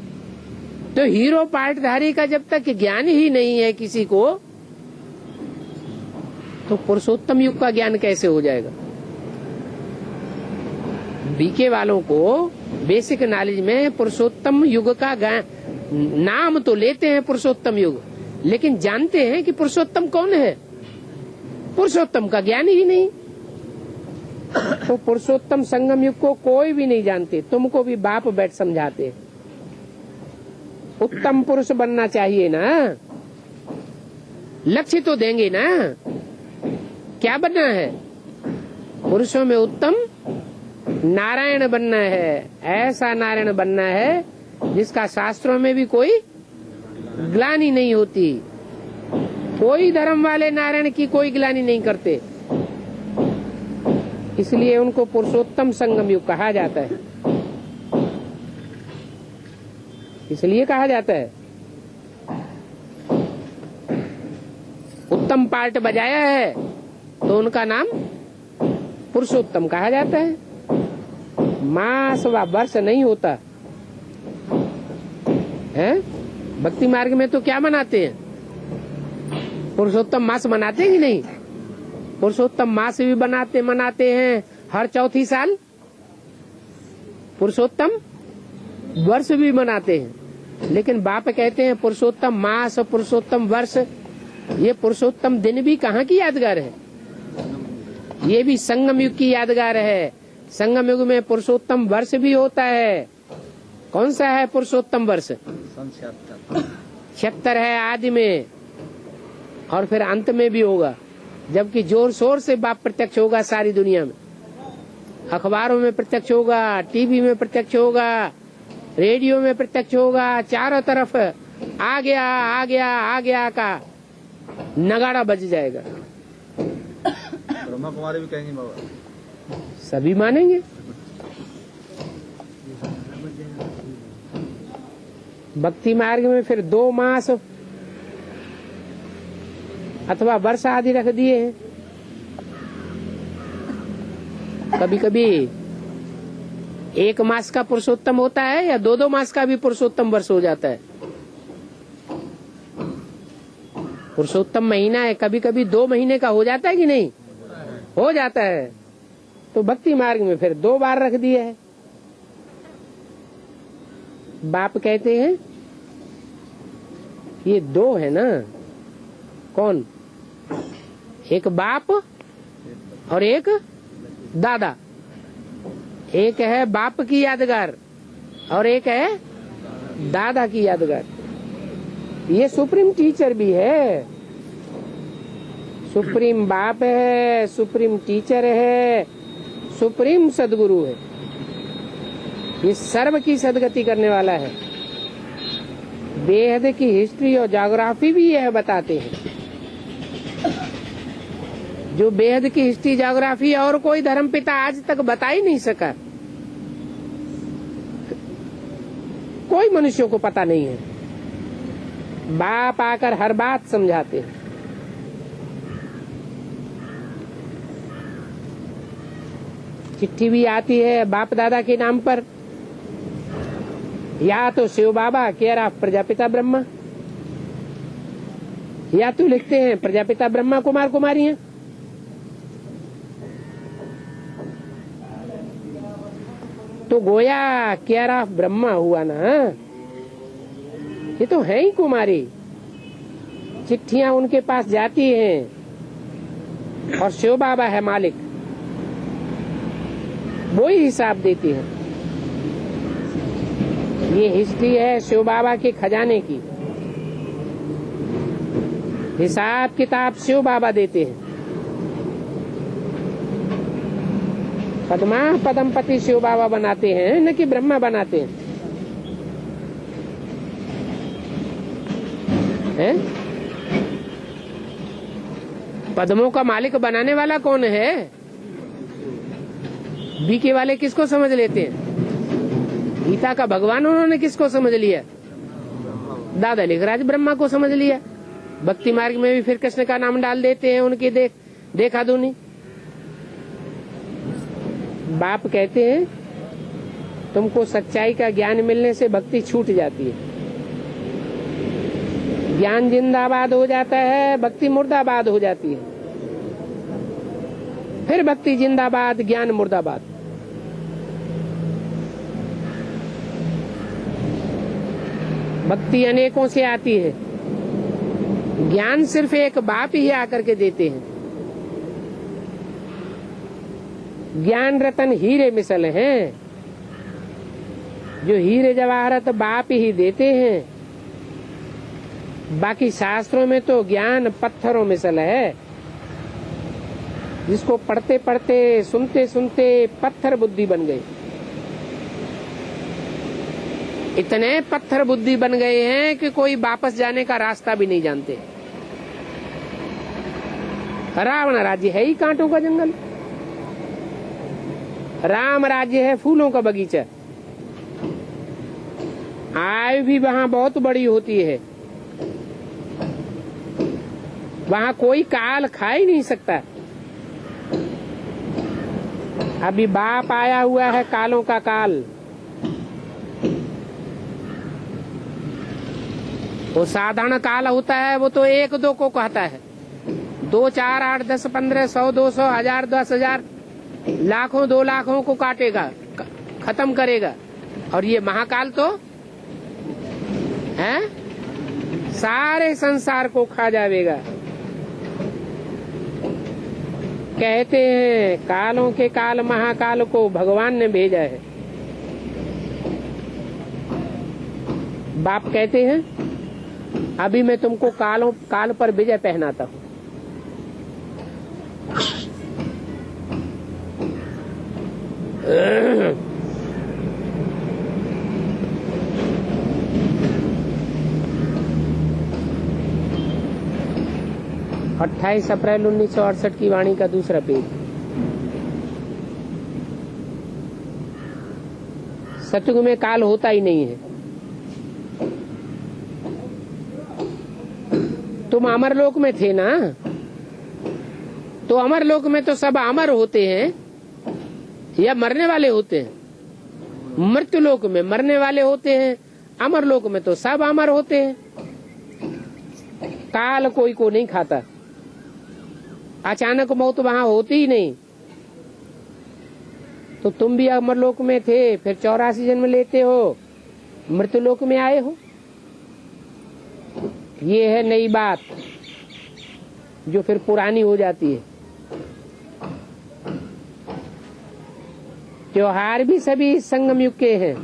तो हीरो पार्टधारी का जब तक ज्ञान ही नहीं है किसी को, तो पुरुषोत्तम युग का ज्ञान कैसे हो जाएगा? बीके वालों को बेसिक नॉलेज में पुरुषोत्तम युग का नाम तो लेते हैं पुरुषोत्तम युग, लेकिन जानते हैं कि पुरुषोत्तम कौन है? पुरुषोत्तम का ज्ञान ही नहीं। तो पुरुषोत्तम संगम युग को कोई भी नहीं जानते। तुमको भी बाप बैठ समझाते। उत्तम पुरुष बनना चाहिए ना, लक्ष्य तो देंगे ना। क्या बनना है? पुरुषों में उत्तम नारायण बनना है। ऐसा नारायण बनना है जिसका शास्त्रों में भी कोई ग्लानि नहीं होती। कोई धर्म वाले नारायण की कोई ग्लानि नहीं करते, इसलिए उनको पुरुषोत्तम संगम युग कहा जाता है। इसलिए कहा जाता है। उत्तम पार्ट बजाया है तो उनका नाम पुरुषोत्तम कहा जाता है। मास व वर्ष नहीं होता है। भक्ति मार्ग में तो क्या मनाते हैं? पुरुषोत्तम मास मनाते हैं कि नहीं? पुरुषोत्तम मास भी मनाते हैं हर चौथी साल। पुरुषोत्तम वर्ष भी मनाते हैं, लेकिन बाप कहते हैं पुरुषोत्तम मास और पुरुषोत्तम वर्ष, ये पुरुषोत्तम दिन भी कहाँ की यादगार है? ये भी संगम युग की यादगार है। संगम युग में पुरुषोत्तम वर्ष भी होता है। कौन सा है पुरुषोत्तम वर्ष? 76 है आदि में, और फिर अंत में भी होगा, जबकि जोर शोर से बाप प्रत्यक्ष होगा सारी दुनिया में। अखबारों में प्रत्यक्ष होगा, टीवी में प्रत्यक्ष होगा, रेडियो में प्रत्यक्ष होगा। चारों तरफ आ गया आ गया आ गया का नगाड़ा बज जाएगा। ब्रह्मा कुमारी भी कहेंगे बाबा, सभी मानेंगे। भक्ति मार्ग में फिर 2 मास अथवा वर्ष आदि रख दिए हैं। कभी कभी 1 मास का पुरुषोत्तम होता है, या 2-2 मास का भी पुरुषोत्तम वर्ष हो जाता है। पुरुषोत्तम महीना है, कभी कभी 2 महीने का हो जाता है कि नहीं? हो जाता है। तो भक्ति मार्ग में फिर 2 बार रख दिए है। बाप कहते हैं ये 2 है ना। कौन? एक बाप और एक दादा। एक है बाप की यादगार और एक है दादा की यादगार। ये सुप्रीम टीचर भी है, सुप्रीम बाप है, सुप्रीम टीचर है, सुप्रीम सदगुरु है। ये सर्व की सदगति करने वाला है। बेहद की हिस्ट्री और ज्योग्राफी भी यह बताते हैं। जो बेहद की हिस्ट्री ज्योग्राफी और कोई धर्म पिता आज तक बता ही नहीं सका। कोई मनुष्यों को पता नहीं है। बाप आकर हर बात समझाते हैं। चिट्ठी भी आती है बाप दादा के नाम पर, या तो शिव बाबा केयर ऑफ प्रजापिता ब्रह्मा, या तो लिखते हैं प्रजापिता ब्रह्मा कुमार कुमारियां। तो गोया केयर ऑफ ब्रह्मा हुआ ना, ये तो है ही कुमारी। चिट्ठियां उनके पास जाती हैं और शिव बाबा है मालिक, वो ही हिसाब देती है। ये हिस्ट्री है शिव बाबा के खजाने की। हिसाब किताब शिव बाबा देते हैं। पद्मा पदमपति शिव बाबा बनाते हैं, न कि ब्रह्मा बनाते हैं? पद्मों का मालिक बनाने वाला कौन है? बीके वाले किसको समझ लेते हैं? गीता का भगवान उन्होंने किसको समझ लिया? दादा लिखराज ब्रह्मा को समझ लिया। भक्ति मार्ग में भी फिर कृष्ण का नाम डाल देते हैं उनकी देखा दूनी। बाप कहते हैं तुमको सच्चाई का ज्ञान मिलने से भक्ति छूट जाती है। ज्ञान जिंदाबाद हो जाता है, भक्ति मुर्दाबाद हो जाती है। फिर भक्ति जिंदाबाद, ज्ञान मुर्दाबाद। भक्ति अनेकों से आती है, ज्ञान सिर्फ एक बाप ही आकर के देते हैं। ज्ञान रतन हीरे मिसल हैं, जो हीरे जवाहरत बाप ही देते हैं। बाकी शास्त्रों में तो ज्ञान पत्थरों मिसल है, जिसको पढ़ते पढ़ते सुनते सुनते पत्थर बुद्धि बन गई। इतने पत्थर बुद्धि बन गए हैं कि कोई वापस जाने का रास्ता भी नहीं जानते। रावण राज्य है ही कांटों का जंगल, राम राज्य है फूलों का बगीचा। आयु भी वहाँ बहुत बड़ी होती है, वहाँ कोई काल खा ही नहीं सकता। अभी बाप आया हुआ है कालों का काल। वो साधारण काल होता है, वो तो एक दो को कहता है। 2, 4, 8, 10, 15, 100, 200, 1000, 10,000, लाखों 2 लाखों को काटेगा, खत्म करेगा। और ये महाकाल तो है, सारे संसार को खा जाएगा। कहते हैं कालों के काल महाकाल को भगवान ने भेजा है। बाप कहते हैं अभी मैं तुमको काल पर विजय पहनाता हूँ। अट्ठाईस अप्रैल 1968 की वाणी का दूसरा पेज। सतयुग में काल होता ही नहीं है। तुम अमरलोक में थे ना, तो अमरलोक में तो सब अमर होते हैं या मरने वाले होते हैं? मृत्युलोक में मरने वाले होते हैं, अमरलोक में तो सब अमर होते हैं। काल कोई को नहीं खाता, अचानक मौत वहां होती ही नहीं। तो तुम भी अमरलोक में थे, फिर 84 जन्म लेते हो, मृत्युलोक में आए हो। ये है नई बात। जो फिर पुरानी हो जाती है। त्योहार भी सभी संगम युग के हैं।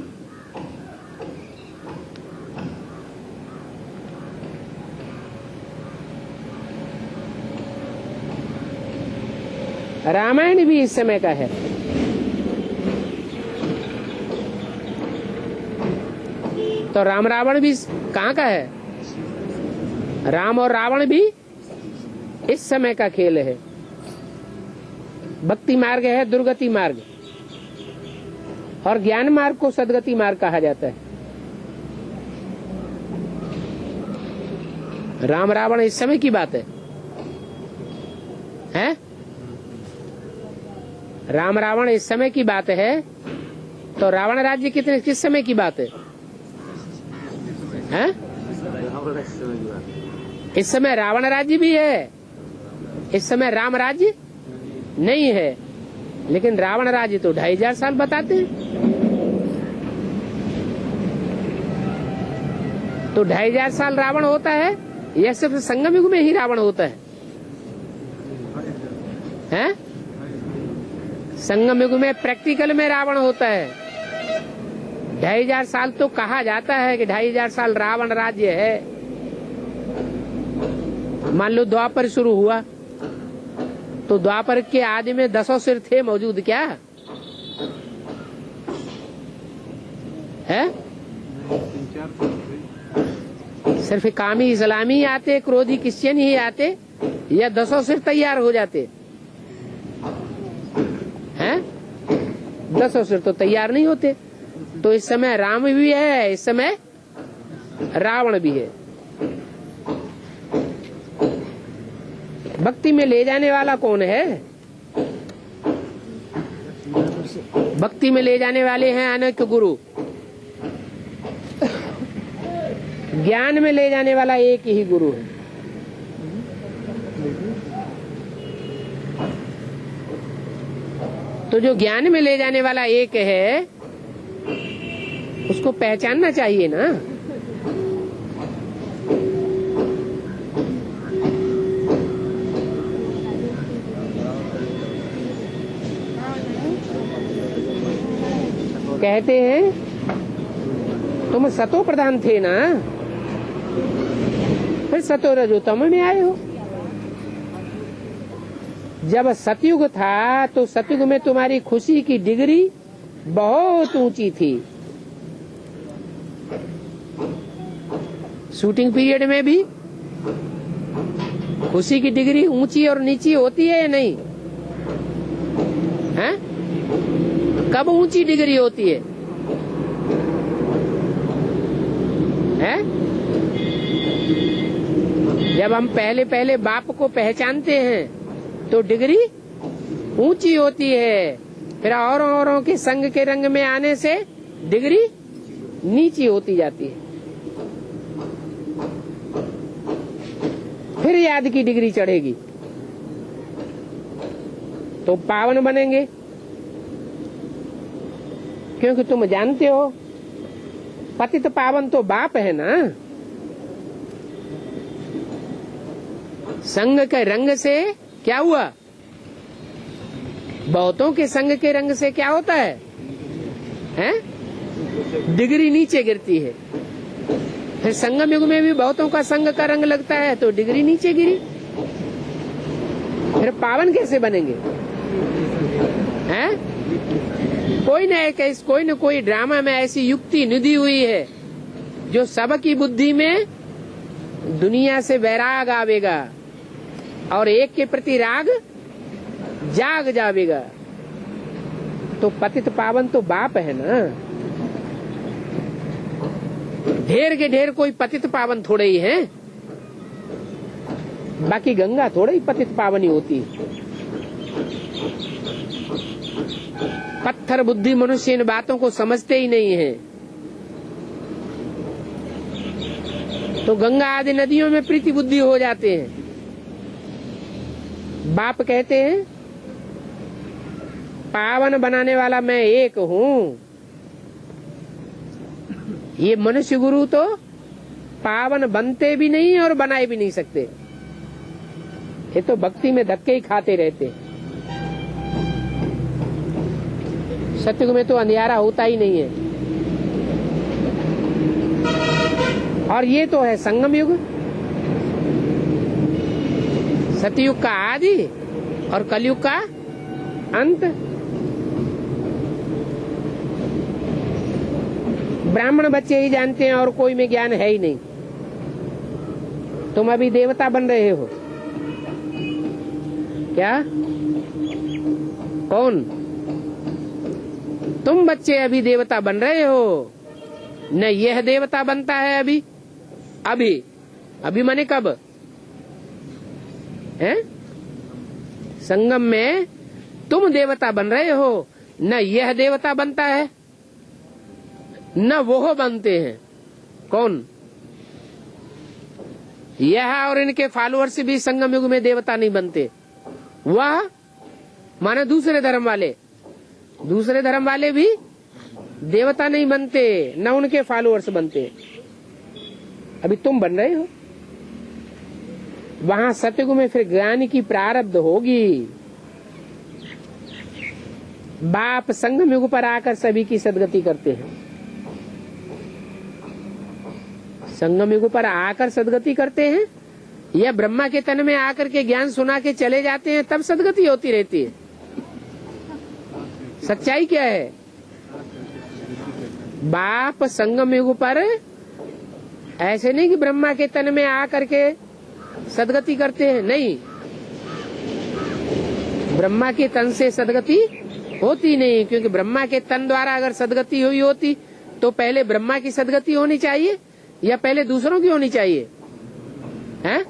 रामायण भी इस समय का है। तो राम रावण भी कहाँ का है? राम और रावण भी इस समय का खेल है। भक्ति मार्ग है दुर्गति मार्ग, और ज्ञान मार्ग को सदगति मार्ग कहा जाता है। राम रावण इस समय की बात है, हैं? राम रावण इस समय की बात है। तो रावण राज्य किस समय की बात है? हैं? इस समय रावण राज्य भी है, इस समय राम राज्य नहीं है। लेकिन रावण राज्य तो 2500 साल बताते हैं। तो 2500 साल रावण होता है, यह सिर्फ संगम युग में ही रावण होता है, हैं? संगम युग में प्रैक्टिकल में रावण होता है। 2500 साल तो कहा जाता है कि 2500 साल रावण राज्य है। मान लो द्वापर शुरू हुआ तो द्वापर के आदि में 10 सिर थे मौजूद, क्या है? 3-4 सिर्फ कामी इस्लामी आते, क्रोधी क्रिश्चियन ही आते, या 10 सिर तैयार हो जाते हैं? 10 सिर तो तैयार नहीं होते। तो इस समय राम भी है, इस समय रावण भी है। भक्ति में ले जाने वाला कौन है? भक्ति में ले जाने वाले हैं अनेक गुरु। ज्ञान में ले जाने वाला एक ही गुरु है। तो जो ज्ञान में ले जाने वाला एक है, उसको पहचानना चाहिए ना। कहते हैं तुम सतो प्रधान थे ना, फिर सतो रजोतम में आए हो। जब सतयुग था तो सतयुग में तुम्हारी खुशी की डिग्री बहुत ऊंची थी। शूटिंग पीरियड में भी खुशी की डिग्री ऊंची और नीची होती है या नहीं? हैं? कब ऊंची डिग्री होती है? हैं? जब हम पहले पहले बाप को पहचानते हैं तो डिग्री ऊंची होती है। फिर औरों के संग के रंग में आने से डिग्री नीची होती जाती है। फिर याद की डिग्री चढ़ेगी तो पावन बनेंगे। क्योंकि तुम जानते हो पतित पावन तो बाप है ना। संग के रंग से क्या हुआ? बहुतों के संग के रंग से क्या होता है? हैं? डिग्री नीचे गिरती है। फिर संगम युग में भी बहुतों का संग का रंग लगता है तो डिग्री नीचे गिरी। फिर पावन कैसे बनेंगे? हैं? कोई न कोई ड्रामा में ऐसी युक्ति निधि हुई है जो सबकी बुद्धि में दुनिया से वैराग आवेगा और एक के प्रति राग जाग जावेगा। तो पतित पावन तो बाप है ना। ढेर के ढेर कोई पतित पावन थोड़े ही हैं। बाकी गंगा थोड़े ही पतित पावनी होती है। पत्थर बुद्धि मनुष्य इन बातों को समझते ही नहीं है। तो गंगा आदि नदियों में प्रीति बुद्धि हो जाते हैं। बाप कहते हैं पावन बनाने वाला मैं एक हूँ। ये मनुष्य गुरु तो पावन बनते भी नहीं और बनाए भी नहीं सकते। ये तो भक्ति में धक्के ही खाते रहते हैं। सतयुग में तो अंधियारा होता ही नहीं है। और ये तो है संगम युग, सतयुग का आदि और कलयुग का अंत। ब्राह्मण बच्चे ही जानते हैं और कोई में ज्ञान है ही नहीं। तुम अभी देवता बन रहे हो क्या? कौन? तुम बच्चे अभी देवता बन रहे हो। न यह देवता बनता है अभी। अभी अभी माने कब है? संगम में तुम देवता बन रहे हो, न यह देवता बनता है न वो बनते हैं। कौन? यह और इनके फॉलोअर्स भी संगम युग में देवता नहीं बनते। वह माने दूसरे धर्म वाले, दूसरे धर्म वाले भी देवता नहीं बनते, न उनके फॉलोअर्स बनते। अभी तुम बन रहे हो। वहां सतयुग में फिर ज्ञान की प्रारब्ध होगी। बाप संगम युग पर आकर सभी की सदगति करते हैं। संगम युग पर आकर सदगति करते हैं या ब्रह्मा के तन में आकर के ज्ञान सुना के चले जाते हैं तब सदगति होती रहती है? सच्चाई क्या है? बाप संगम युग पर ऐसे नहीं कि ब्रह्मा के तन में आकर के सदगति करते हैं, नहीं। ब्रह्मा के तन से सदगति होती नहीं, क्योंकि ब्रह्मा के तन द्वारा अगर सदगति हुई होती तो पहले ब्रह्मा की सदगति होनी चाहिए या पहले दूसरों की होनी चाहिए? हैं?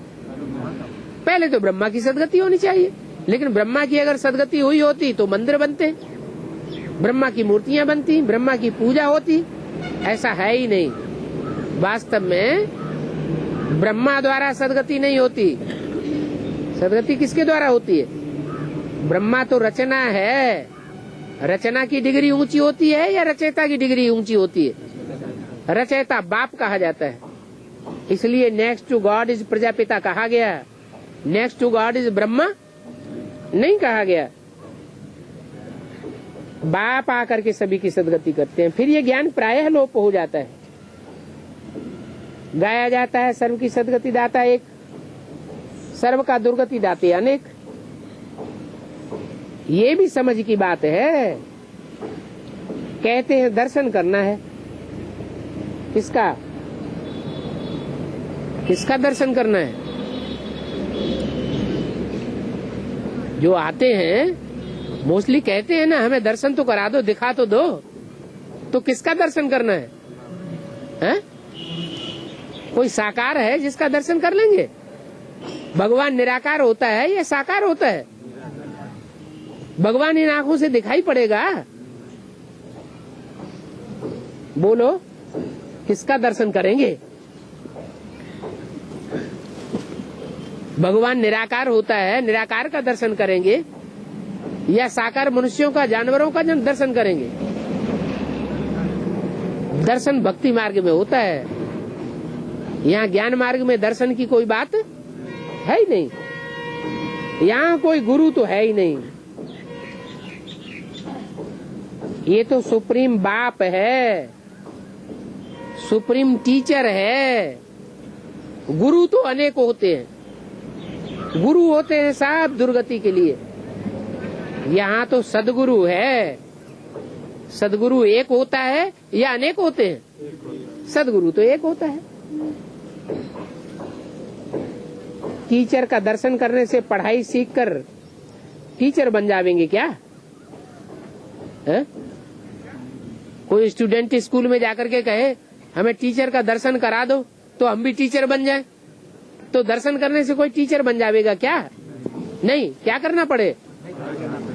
पहले तो ब्रह्मा की सदगति होनी चाहिए। लेकिन ब्रह्मा की अगर सदगति हुई होती तो मंदिर बनते, ब्रह्मा की मूर्तियां बनती, ब्रह्मा की पूजा होती। ऐसा है ही नहीं। वास्तव में ब्रह्मा द्वारा सदगति नहीं होती। सदगति किसके द्वारा होती है? ब्रह्मा तो रचना है। रचना की डिग्री ऊंची होती है या रचयिता की डिग्री ऊंची होती है? रचयिता बाप कहा जाता है। इसलिए next to God is Prajapita कहा गया, next to God is Brahma नहीं कहा गया। बाप आकर के सभी की सदगति करते हैं। फिर ये ज्ञान प्रायः लोप हो जाता है। गाया जाता है सर्व की सदगति दाता एक, सर्व का दुर्गति दाते अनेक। ये भी समझ की बात है। कहते हैं दर्शन करना है। किसका? किसका दर्शन करना है? जो आते हैं मोस्टली कहते हैं ना, हमें दर्शन तो करा दो, दिखा तो दो। तो किसका दर्शन करना है? हैं? कोई साकार है जिसका दर्शन कर लेंगे? भगवान निराकार होता है या साकार होता है? भगवान इन आंखों से दिखाई पड़ेगा? बोलो, किसका दर्शन करेंगे? भगवान निराकार होता है, निराकार का दर्शन करेंगे या साकार मनुष्यों का, जानवरों का दर्शन करेंगे? दर्शन भक्ति मार्ग में होता है। यहाँ ज्ञान मार्ग में दर्शन की कोई बात है ही नहीं। यहाँ कोई गुरु तो है ही नहीं। ये तो सुप्रीम बाप है, सुप्रीम टीचर है। गुरु तो अनेक होते हैं, गुरु होते हैं सब दुर्गति के लिए। यहाँ तो सदगुरु है। सदगुरु एक होता है या अनेक होते हैं? सदगुरु तो एक होता है। टीचर का दर्शन करने से पढ़ाई सीखकर टीचर बन जाएंगे क्या? है? कोई स्टूडेंट स्कूल में जाकर के कहे हमें टीचर का दर्शन करा दो तो हम भी टीचर बन जाए, तो दर्शन करने से कोई टीचर बन जाएगा क्या? नहीं। क्या करना पड़े?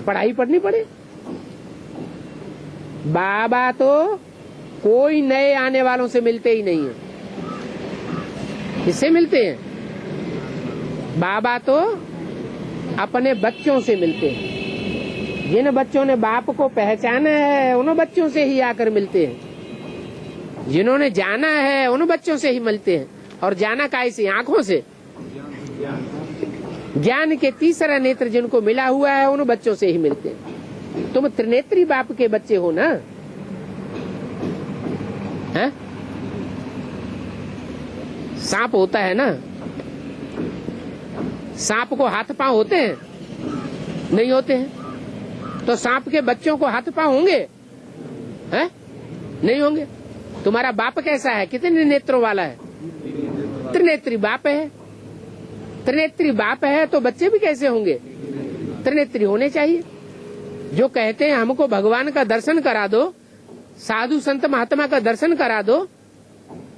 पढ़ाई पढ़नी पड़े। बाबा तो कोई नए आने वालों से मिलते ही नहीं है। किससे मिलते हैं? बाबा तो अपने बच्चों से मिलते हैं। जिन बच्चों ने बाप को पहचाना है उन बच्चों से ही आकर मिलते हैं। जिन्होंने जाना है उन बच्चों से ही मिलते हैं। और जाना कैसे? आंखों से। ज्ञान के तीसरा नेत्र जिनको मिला हुआ है उन बच्चों से ही मिलते हैं। तुम त्रिनेत्री बाप के बच्चे हो ना, हैं? सांप होता है ना, सांप को हाथ पांव होते हैं? नहीं होते हैं। तो सांप के बच्चों को हाथ पांव होंगे? हैं? नहीं होंगे। तुम्हारा बाप कैसा है, कितने नेत्रों वाला है? त्रिनेत्री बाप है। त्रिनेत्री बाप है तो बच्चे भी कैसे होंगे? त्रिनेत्री होने चाहिए। जो कहते हैं हमको भगवान का दर्शन करा दो, साधु संत महात्मा का दर्शन करा दो,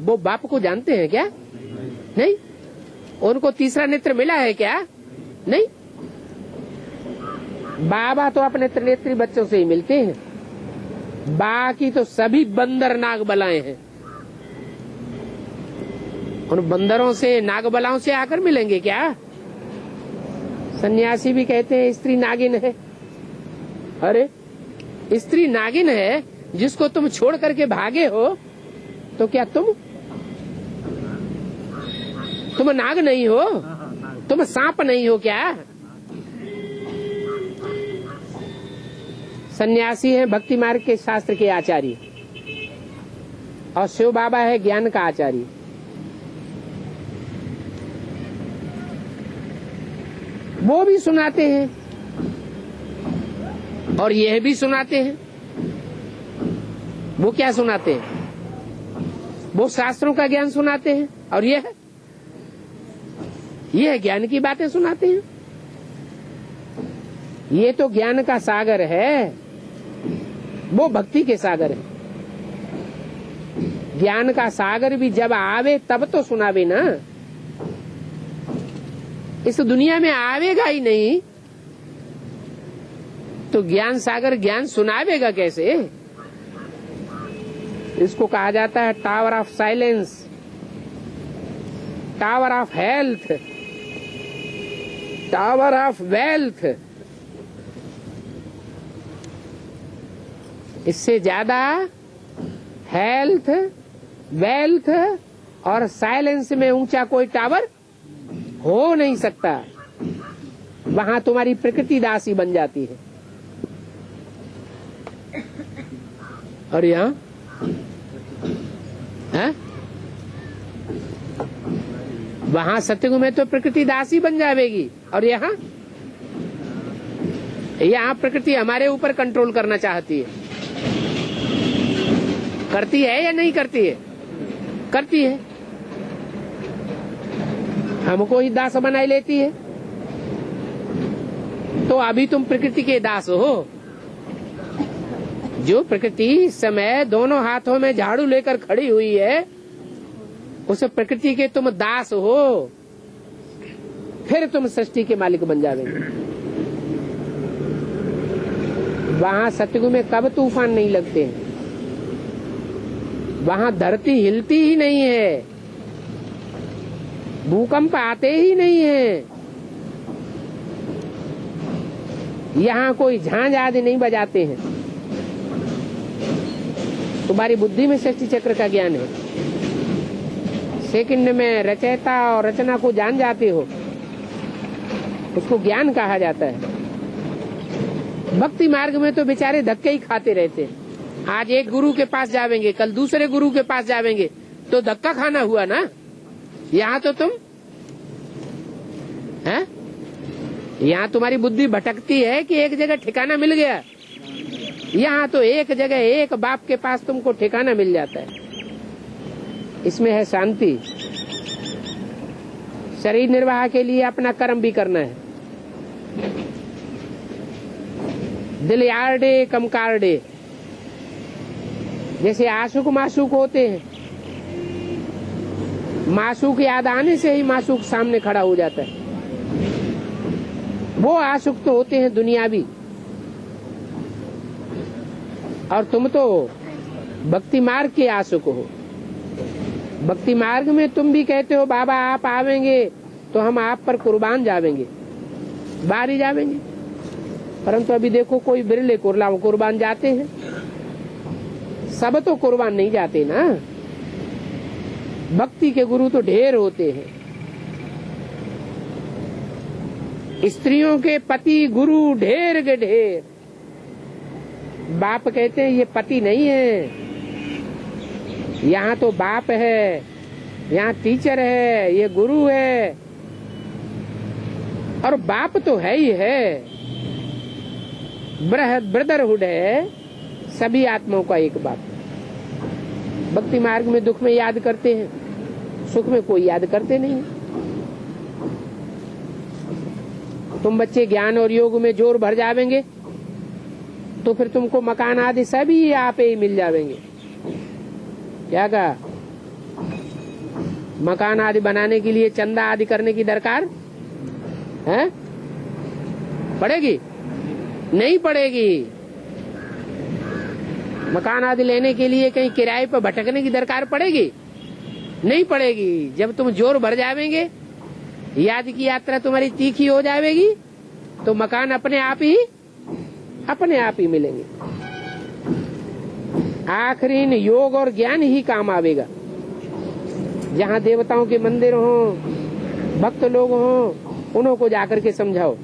वो बाप को जानते हैं क्या? नहीं। उनको तीसरा नेत्र मिला है क्या? नहीं। बाबा तो अपने त्रिनेत्री बच्चों से ही मिलते हैं, बाकी तो सभी बंदर नाग बलाएं हैं। उन बंदरों से नाग बलाओं से आकर मिलेंगे क्या? सन्यासी भी कहते हैं स्त्री नागिन है। अरे स्त्री नागिन है जिसको तुम छोड़ करके भागे हो, तो क्या तुम नाग नहीं हो? तुम सांप नहीं हो क्या? सन्यासी है भक्ति मार्ग के शास्त्र के आचार्य, और शिव बाबा है ज्ञान का आचार्य। वो भी सुनाते हैं और यह भी सुनाते हैं। वो क्या सुनाते हैं? वो शास्त्रों का ज्ञान सुनाते हैं, और यह ज्ञान की बातें सुनाते हैं। ये तो ज्ञान का सागर है, वो भक्ति के सागर है। ज्ञान का सागर भी जब आवे तब तो सुनावे ना। इस दुनिया में आवेगा ही नहीं तो ज्ञान सागर ज्ञान सुनावेगा कैसे? इसको कहा जाता है tower of silence, tower of health, tower of wealth. इससे ज्यादा हेल्थ, वेल्थ और साइलेंस में ऊंचा कोई टावर हो नहीं सकता। वहां तुम्हारी प्रकृति दासी बन जाती है। और यहाँ वहां सत्युग में तो प्रकृति दासी बन जाएगी, और यहाँ प्रकृति हमारे ऊपर कंट्रोल करना चाहती है। करती है या नहीं करती है? करती है। हमको ही दास बनाई लेती है। तो अभी तुम प्रकृति के दास हो। जो प्रकृति इस समय दोनों हाथों में झाड़ू लेकर खड़ी हुई है, उस प्रकृति के तुम दास हो। फिर तुम सृष्टि के मालिक बन जाओगे। वहां सतयुग में कब तूफान नहीं लगते हैं, वहां धरती हिलती ही नहीं है, भूकंप आते ही नहीं है, यहाँ कोई झांझ आदि नहीं बजाते हैं। तुम्हारी बुद्धि में सृष्टि चक्र का ज्ञान है। सेकंड में रचयिता और रचना को जान जाते हो, उसको ज्ञान कहा जाता है। भक्ति मार्ग में तो बेचारे धक्के ही खाते रहते हैं। आज एक गुरु के पास जावेंगे, कल दूसरे गुरु के पास जावेंगे, तो धक्का खाना हुआ ना। यहाँ तो तुम हैं, यहाँ तुम्हारी बुद्धि भटकती है कि एक जगह ठिकाना मिल गया। यहाँ तो एक जगह एक बाप के पास तुमको ठिकाना मिल जाता है। इसमें है शांति। शरीर निर्वाह के लिए अपना कर्म भी करना है। दिल यार्डे कम कार्डे, जैसे आशुक माशुक होते हैं, माशुक याद आने से ही माशुक सामने खड़ा हो जाता है। वो आशुक तो होते हैं दुनियावी, और तुम तो भक्ति मार्ग के आशुक हो। भक्ति मार्ग में तुम भी कहते हो बाबा आप आवेंगे तो हम आप पर कुर्बान जावेंगे, बाहर ही जावेंगे। परंतु अभी देखो कोई बिरले कुर्बान जाते हैं, सब तो कुर्बान नहीं जाते ना। भक्ति के गुरु तो ढेर होते हैं। स्त्रियों के पति गुरु ढेर के ढेर। बाप कहते हैं ये पति नहीं है, यहाँ तो बाप है, यहाँ टीचर है, ये गुरु है। और बाप तो है ही है, ब्रदरहुड है सभी आत्माओं का एक बाप। भक्ति मार्ग में दुख में याद करते हैं, सुख में कोई याद करते नहीं। तुम बच्चे ज्ञान और योग में जोर भर जावेंगे तो फिर तुमको मकान आदि सभी आप ही मिल जावेंगे। क्या कहा? मकान आदि बनाने के लिए चंदा आदि करने की दरकार है? पड़ेगी? नहीं पड़ेगी। मकान आदि लेने के लिए कहीं किराए पर भटकने की दरकार पड़ेगी? नहीं पड़ेगी। जब तुम जोर भर जावेंगे, याद की यात्रा तुम्हारी तीखी हो जाएगी, तो मकान अपने आप ही मिलेंगे। आखिरी योग और ज्ञान ही काम आवेगा। जहाँ देवताओं के मंदिर हो, भक्त लोग हो, उन्हों को जाकर के समझाओ।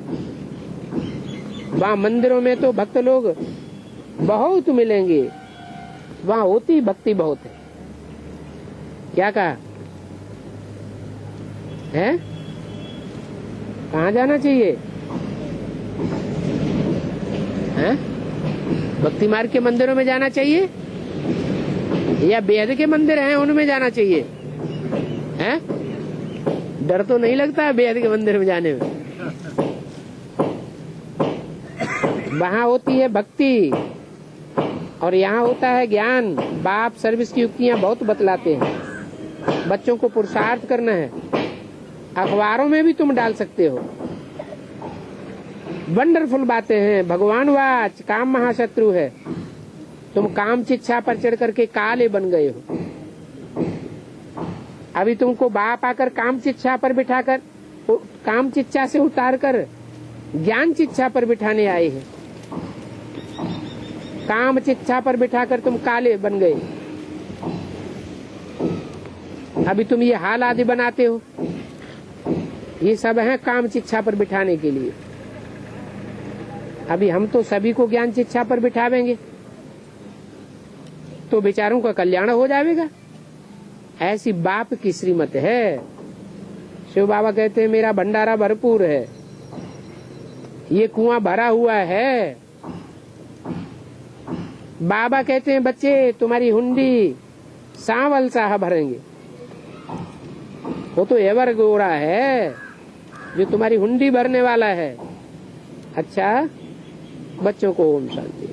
वहाँ मंदिरों में तो भक्त लोग बहुत मिलेंगे, वहाँ होती भक्ति बहुत है। क्या कहा है? कहाँ जाना चाहिए? हैं? भक्ति मार्ग के मंदिरों में जाना चाहिए या वेद के मंदिर हैं उनमें जाना चाहिए? हैं? डर तो नहीं लगता वेद के मंदिर में जाने में? वहाँ होती है भक्ति और यहाँ होता है ज्ञान। बाप सर्विस की युक्तियाँ बहुत बतलाते हैं। बच्चों को पुरुषार्थ करना है। अखबारों में भी तुम डाल सकते हो। वंडरफुल बातें हैं। भगवान वाच काम महाशत्रु है। तुम काम चिच्छा पर चढ़ करके काले बन गए हो। अभी तुमको बाप आकर काम चिच्छा पर बिठाकर, काम चिच्छा से उतार कर ज्ञान चिच्छा पर बिठाने आए हैं। काम चिच्छा पर बिठाकर तुम काले बन गए। अभी तुम ये हाल आदि बनाते हो, ये सब है काम चिच्छा पर बिठाने के लिए। अभी हम तो सभी को ज्ञान चिच्छा पर बिठावेंगे तो बेचारों का कल्याण हो जाएगा। ऐसी बाप की श्रीमत है। शिव बाबा कहते हैं मेरा भंडारा भरपूर है, ये कुआं भरा हुआ है। बाबा कहते हैं बच्चे तुम्हारी हुंडी सांवल सा भरेंगे। वो तो एवर गोरा है जो तुम्हारी हुंडी भरने वाला है। अच्छा, बच्चों को ओम शांति।